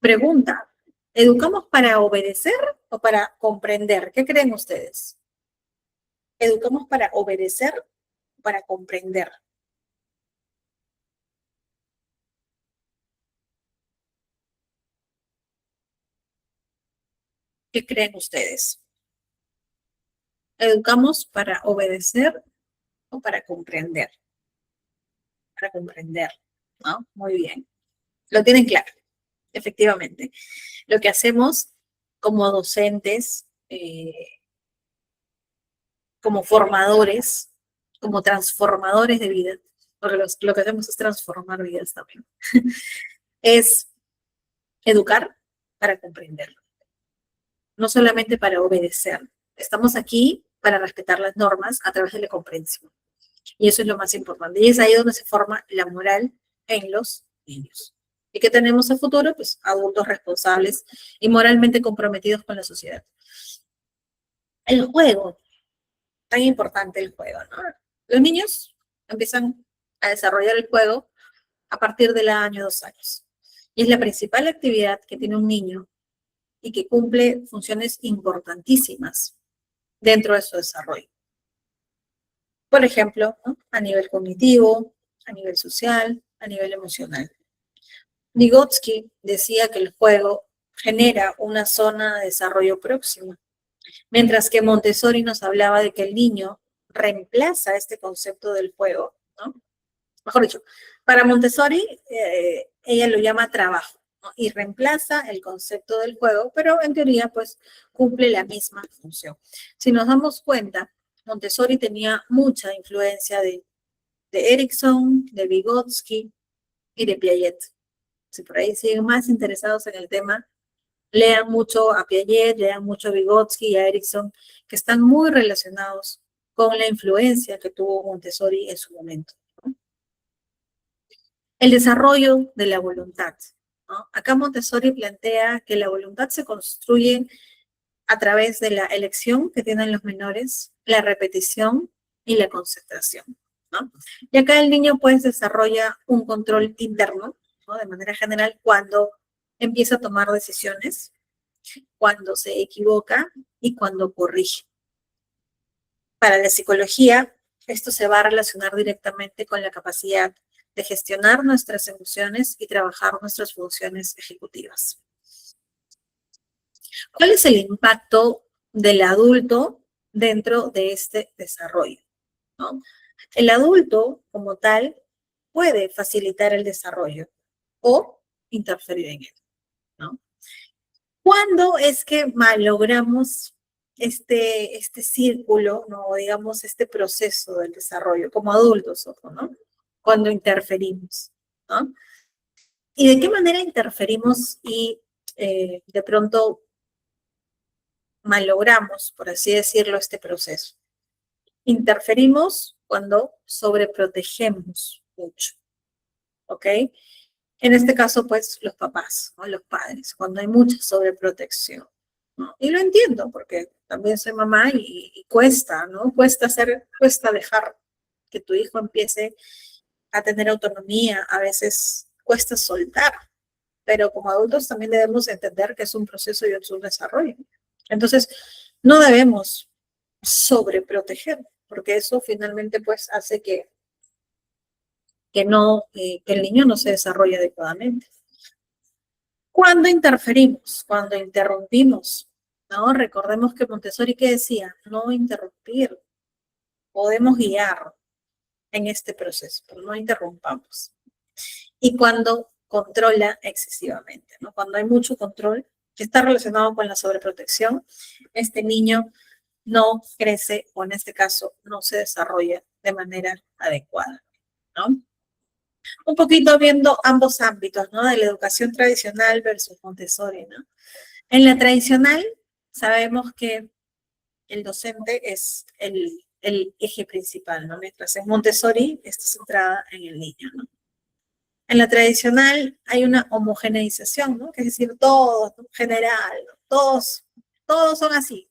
Pregunta, ¿educamos para obedecer o para comprender? ¿Qué creen ustedes? ¿Educamos para obedecer o para comprender? ¿Qué creen ustedes? ¿Educamos para obedecer o para comprender? Para comprender, ¿no? Muy bien. Lo tienen claro, efectivamente. Lo que hacemos como docentes, como formadores, como transformadores de vida, porque lo que hacemos es transformar vidas también, es educar para comprender, no solamente para obedecer. Estamos aquí para respetar las normas a través de la comprensión. Y eso es lo más importante. Y es ahí donde se forma la moral en los niños. ¿Y qué tenemos a futuro? Pues adultos responsables y moralmente comprometidos con la sociedad. El juego, tan importante el juego, ¿no? Los niños empiezan a desarrollar el juego a partir del año, 2 años. Y es la principal actividad que tiene un niño y que cumple funciones importantísimas dentro de su desarrollo. Por ejemplo, ¿no? A nivel cognitivo, a nivel social, a nivel emocional. Vygotsky decía que el juego genera una zona de desarrollo próxima, mientras que Montessori nos hablaba de que el niño reemplaza este concepto del juego, ¿no? Mejor dicho, para Montessori, ella lo llama trabajo, ¿no? Y reemplaza el concepto del juego, pero en teoría, pues, cumple la misma función. Si nos damos cuenta, Montessori tenía mucha influencia de Erikson, de Vygotsky y de Piaget. Si por ahí siguen más interesados en el tema, lean mucho a Piaget, lean mucho a Vygotsky y a Erikson, que están muy relacionados con la influencia que tuvo Montessori en su momento, ¿no? El desarrollo de la voluntad, ¿no? Acá Montessori plantea que la voluntad se construye a través de la elección que tienen los menores, la repetición y la concentración, ¿no? Y acá el niño pues desarrolla un control interno, ¿no? De manera general cuando empieza a tomar decisiones, cuando se equivoca y cuando corrige. Para la psicología, esto se va a relacionar directamente con la capacidad de gestionar nuestras emociones y trabajar nuestras funciones ejecutivas. ¿Cuál es el impacto del adulto dentro de este desarrollo, ¿no? El adulto, como tal, puede facilitar el desarrollo, o interferir en él, ¿no? ¿Cuándo es que malogramos este círculo, ¿no? O digamos, este proceso del desarrollo como adultos, ojo, ¿no? Cuando interferimos, ¿no? ¿Y de qué manera interferimos y de pronto malogramos, por así decirlo, este proceso? Interferimos cuando sobreprotegemos mucho, ¿ok? En este caso, pues, los papás, ¿no? Los padres, cuando hay mucha sobreprotección, ¿no? Y lo entiendo, porque también soy mamá y cuesta, ¿no? Cuesta dejar que tu hijo empiece a tener autonomía, a veces cuesta soltar, pero como adultos también debemos entender que es un proceso y es un desarrollo. Entonces, no debemos sobreproteger, porque eso finalmente pues hace que el niño no se desarrolle adecuadamente. Cuando interferimos, cuando interrumpimos, ¿no? Recordemos que Montessori, ¿qué decía? No interrumpir, podemos guiar en este proceso, pero no interrumpamos. Y cuando controla excesivamente, ¿no? Cuando hay mucho control, que está relacionado con la sobreprotección, este niño no crece o en este caso no se desarrolla de manera adecuada, ¿no? Un poquito viendo ambos ámbitos, ¿no? De la educación tradicional versus Montessori, ¿no? En la tradicional sabemos que el docente es el eje principal, ¿no? Mientras en Montessori está centrada en el niño, ¿no? En la tradicional hay una homogeneización, ¿no? Que es decir, todos, ¿no? General, ¿no? Todos son así.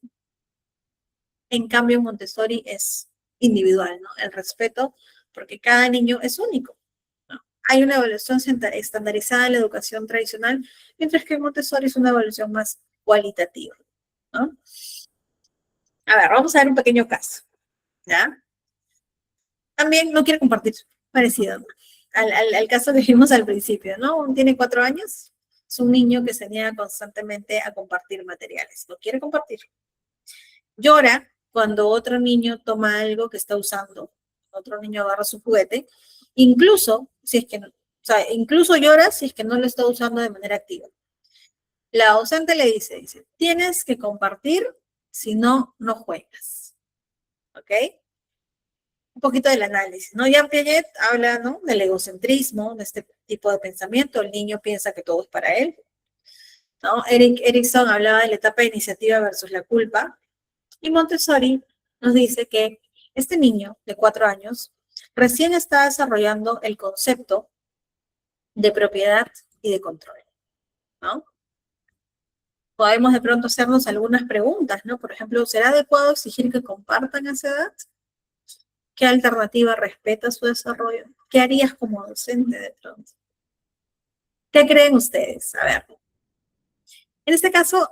En cambio, en Montessori es individual, ¿no? El respeto, porque cada niño es único, ¿no? Hay una evaluación estandarizada en la educación tradicional, mientras que en Montessori es una evaluación más cualitativa, ¿no? A ver, vamos a ver un pequeño caso, ¿ya? También no quiere compartir, parecido, ¿no? Al caso que vimos al principio, ¿no? Tiene 4 años, es un niño que se niega constantemente a compartir materiales, no quiere compartir. Llora cuando otro niño toma algo que está usando, otro niño agarra su juguete, incluso si es que no, o sea, incluso llora si es que no lo está usando de manera activa. La docente le dice, tienes que compartir, si no, no juegas, ¿ok? Un poquito del análisis, ¿no? Jean Piaget habla, ¿no? Del egocentrismo, de este tipo de pensamiento, el niño piensa que todo es para él, ¿no? Erikson hablaba de la etapa de iniciativa versus la culpa, y Montessori nos dice que este niño de 4 años recién está desarrollando el concepto de propiedad y de control, ¿no? Podemos de pronto hacernos algunas preguntas, ¿no? Por ejemplo, ¿será adecuado exigir que compartan a esa edad? ¿Qué alternativa respeta su desarrollo? ¿Qué harías como docente de pronto? ¿Qué creen ustedes? A ver. En este caso,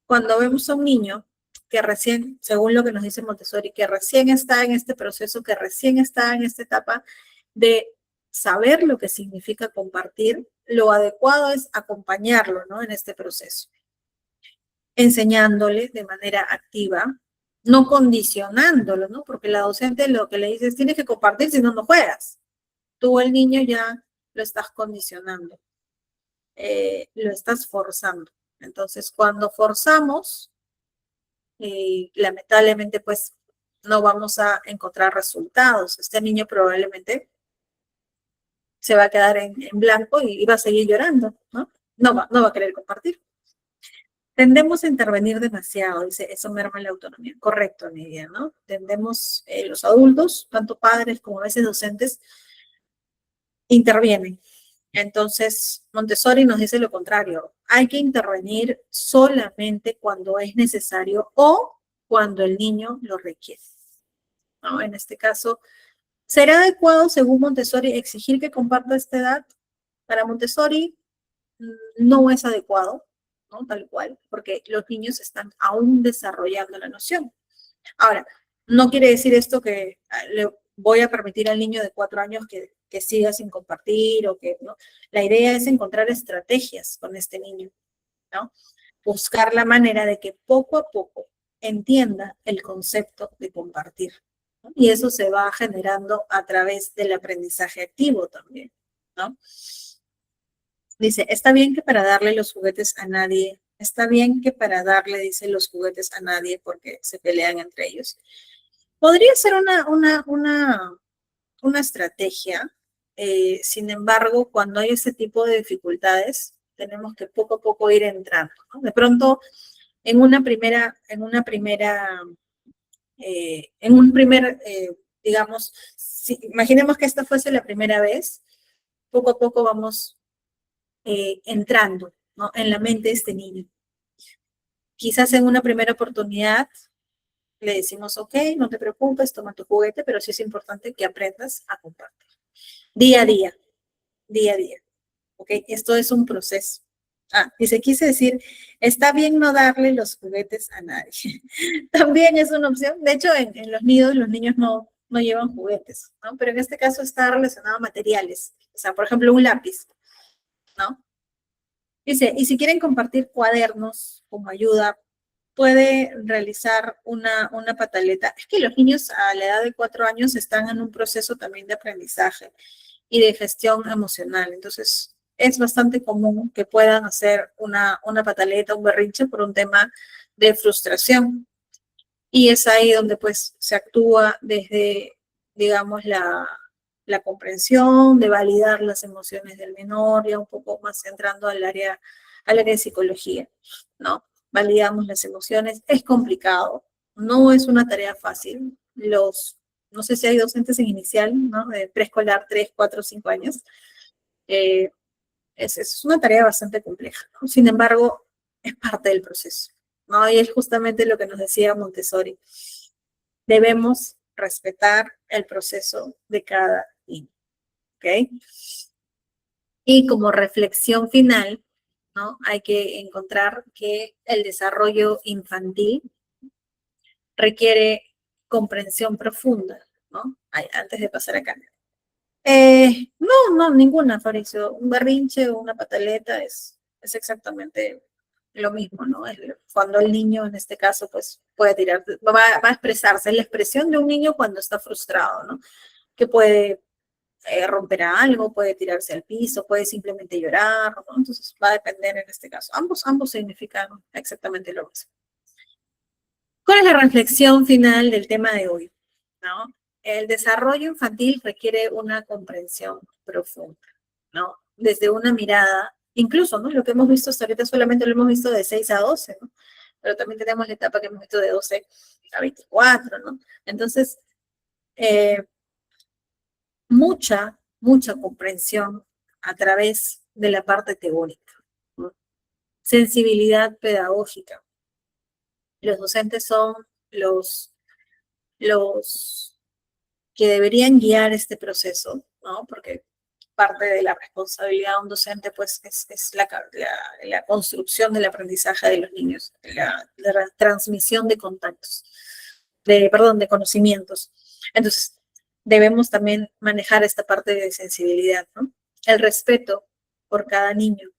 cuando vemos a un niño que recién, según lo que nos dice Montessori, que recién está en este proceso, que recién está en esta etapa de saber lo que significa compartir, lo adecuado es acompañarlo, ¿no? En este proceso, enseñándole de manera activa, no condicionándolo, ¿no? Porque la docente lo que le dice es, tienes que compartir, si no, no juegas. Tú, el niño, ya lo estás condicionando, lo estás forzando. Entonces, cuando forzamos, lamentablemente, pues, no vamos a encontrar resultados. Este niño probablemente se va a quedar en blanco y va a seguir llorando, ¿no? No va a querer compartir. Tendemos a intervenir demasiado, dice, eso merma la autonomía. Correcto, Nidia, ¿no? Tendemos, los adultos, tanto padres como a veces docentes, intervienen. Entonces, Montessori nos dice lo contrario. Hay que intervenir solamente cuando es necesario o cuando el niño lo requiere, ¿no? En este caso, ¿será adecuado, según Montessori, exigir que comparta esta edad? Para Montessori, no es adecuado, ¿no? Tal cual, porque los niños están aún desarrollando la noción. Ahora, no quiere decir esto que le voy a permitir al niño de 4 años que siga sin compartir o que, ¿no? La idea es encontrar estrategias con este niño, ¿no? Buscar la manera de que poco a poco entienda el concepto de compartir, ¿no? Y eso se va generando a través del aprendizaje activo también, ¿no? Dice, está bien que para darle los juguetes a nadie, está bien que para darle, dice, los juguetes a nadie porque se pelean entre ellos. Podría ser una estrategia. Sin embargo, cuando hay ese tipo de dificultades, tenemos que poco a poco ir entrando, ¿no? De pronto, en un primer, digamos, si, imaginemos que esta fuese la primera vez, poco a poco vamos entrando, ¿no?, en la mente de este niño. Quizás en una primera oportunidad le decimos, ok, no te preocupes, toma tu juguete, pero sí es importante que aprendas a compartir. Día a día, día a día. ¿Ok? Esto es un proceso. Dice, quise decir, está bien no darle los juguetes a nadie. También es una opción. De hecho, en los nidos los niños no llevan juguetes, ¿no? Pero en este caso está relacionado a materiales. O sea, por ejemplo, un lápiz, ¿no? Dice, y si quieren compartir cuadernos como ayuda, puede realizar una pataleta. Es que los niños a la edad de 4 años están en un proceso también de aprendizaje y de gestión emocional. Entonces, es bastante común que puedan hacer una pataleta, un berrinche por un tema de frustración. Y es ahí donde pues se actúa desde, digamos, la comprensión, de validar las emociones del menor, ya un poco más entrando al área de psicología, ¿no? Validamos las emociones, es complicado, no es una tarea fácil. No sé si hay docentes en inicial, ¿no?, de preescolar, 3, 4, 5 años. Es una tarea bastante compleja, ¿no? Sin embargo, es parte del proceso, ¿no? Y es justamente lo que nos decía Montessori. Debemos respetar el proceso de cada niño, ¿ok? Y como reflexión final, ¿no?, hay que encontrar que el desarrollo infantil requiere comprensión profunda, ¿no? Antes de pasar acá. No, ninguna, Fabricio. Un berrinche o una pataleta es exactamente lo mismo, ¿no? Cuando el niño, en este caso, pues puede tirar, va a expresarse. Es la expresión de un niño cuando está frustrado, ¿no? Que puede romper algo, puede tirarse al piso, puede simplemente llorar, ¿no? Entonces va a depender en este caso. Ambos significan exactamente lo mismo. ¿Cuál es la reflexión final del tema de hoy? ¿No? El desarrollo infantil requiere una comprensión profunda, ¿no? Desde una mirada, incluso, ¿no?, lo que hemos visto hasta ahorita solamente lo hemos visto de 6 a 12, ¿no? Pero también tenemos la etapa que hemos visto de 12 a 24, ¿no? Entonces, mucha comprensión a través de la parte teórica, ¿no? Sensibilidad pedagógica. Los docentes son los que deberían guiar este proceso, ¿no? Porque parte de la responsabilidad de un docente, pues, es la construcción del aprendizaje de los niños, la transmisión de contactos, de conocimientos. Entonces, debemos también manejar esta parte de sensibilidad, ¿no? El respeto por cada niño.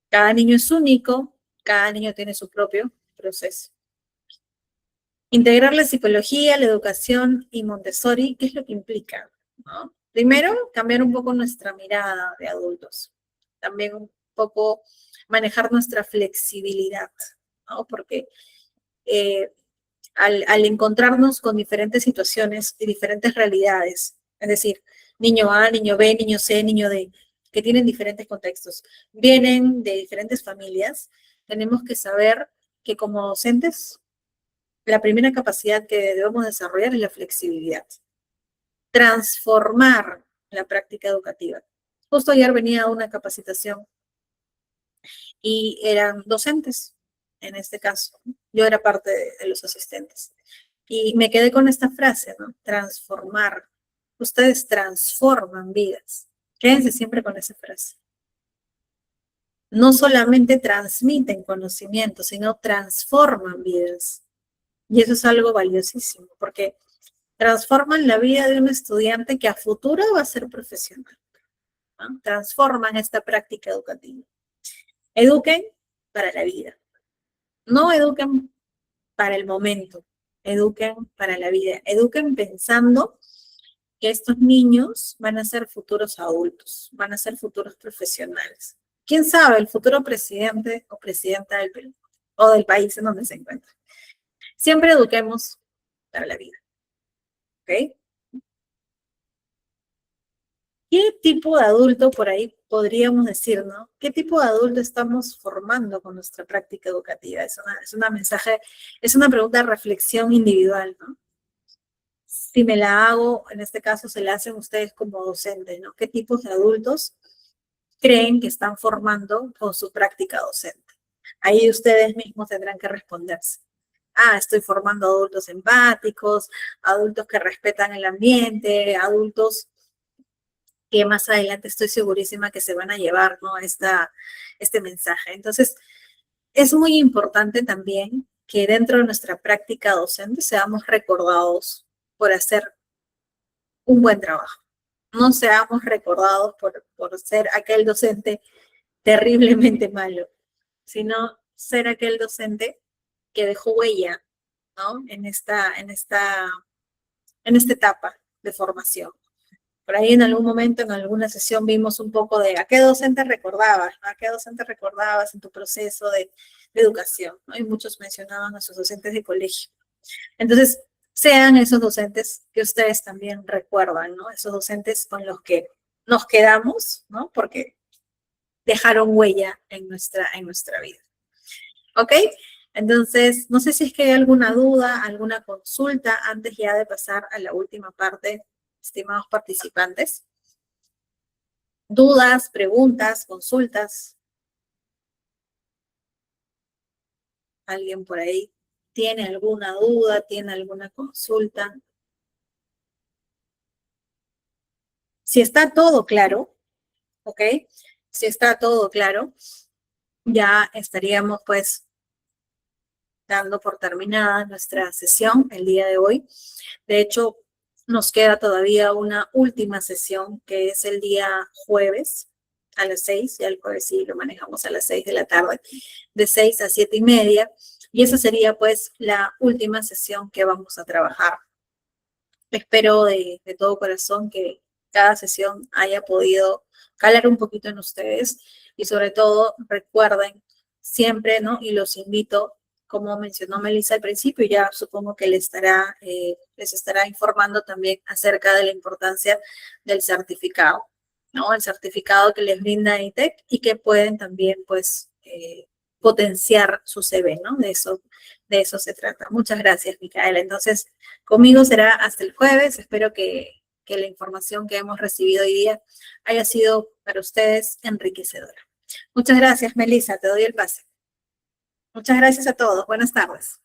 Cada niño es único, cada niño tiene su propio proceso. Integrar la psicología, la educación y Montessori, ¿qué es lo que implica? ¿No? Primero, cambiar un poco nuestra mirada de adultos. También un poco manejar nuestra flexibilidad, ¿no? Porque al encontrarnos con diferentes situaciones y diferentes realidades, es decir, niño A, niño B, niño C, niño D, que tienen diferentes contextos, vienen de diferentes familias, tenemos que saber que como docentes, la primera capacidad que debemos desarrollar es la flexibilidad. Transformar la práctica educativa. Justo ayer venía a una capacitación y eran docentes, en este caso. Yo era parte de los asistentes. Y me quedé con esta frase, ¿no? Transformar. Ustedes transforman vidas. Quédense siempre con esa frase. No solamente transmiten conocimiento, sino transforman vidas. Y eso es algo valiosísimo, porque transforman la vida de un estudiante que a futuro va a ser profesional, ¿no? Transforman esta práctica educativa. Eduquen para la vida. No eduquen para el momento, eduquen para la vida. Eduquen pensando que estos niños van a ser futuros adultos, van a ser futuros profesionales. ¿Quién sabe? El futuro presidente o presidenta del Perú o del país en donde se encuentra. Siempre eduquemos para la vida. ¿Ok? ¿Qué tipo de adulto por ahí podríamos decir, ¿no? ¿Qué tipo de adulto estamos formando con nuestra práctica educativa? Es una pregunta de reflexión individual, ¿no? Si me la hago, en este caso se la hacen ustedes como docentes, ¿no? ¿Qué tipos de adultos creen que están formando con su práctica docente? Ahí ustedes mismos tendrán que responderse. Ah, estoy formando adultos empáticos, adultos que respetan el ambiente, adultos que más adelante estoy segurísima que se van a llevar, ¿no? Este mensaje. Entonces, es muy importante también que dentro de nuestra práctica docente seamos recordados por hacer un buen trabajo. No seamos recordados por ser aquel docente terriblemente malo, sino ser aquel docente que dejó huella, ¿no? En esta etapa de formación. Por ahí en algún momento, en alguna sesión, vimos un poco de a qué docente recordabas, ¿no? A qué docente recordabas en tu proceso de educación, ¿no? Y muchos mencionaban a sus docentes de colegio. Entonces, sean esos docentes que ustedes también recuerdan, ¿no? Esos docentes con los que nos quedamos, ¿no? Porque dejaron huella en nuestra vida. ¿Ok? Entonces, no sé si es que hay alguna duda, alguna consulta antes ya de pasar a la última parte, estimados participantes. Dudas, preguntas, consultas. ¿Alguien por ahí tiene alguna duda, tiene alguna consulta? Si está todo claro, ¿ok? Si está todo claro, ya estaríamos pues dando por terminada nuestra sesión el día de hoy. De hecho, nos queda todavía una última sesión que es el día jueves a las 6, ya el jueves sí lo manejamos a las 6 de la tarde, de 6 a 7:30, y esa sería pues la última sesión que vamos a trabajar. Espero de todo corazón que cada sesión haya podido calar un poquito en ustedes y sobre todo recuerden siempre, ¿no? Y los invito, como mencionó Melissa al principio, ya supongo que les estará informando también acerca de la importancia del certificado, ¿no? El certificado que les brinda ITEC y que pueden también, pues, potenciar su CV, ¿no? De eso se trata. Muchas gracias, Micaela. Entonces, conmigo será hasta el jueves. Espero que la información que hemos recibido hoy día haya sido para ustedes enriquecedora. Muchas gracias, Melissa. Te doy el pase. Muchas gracias a todos. Buenas tardes.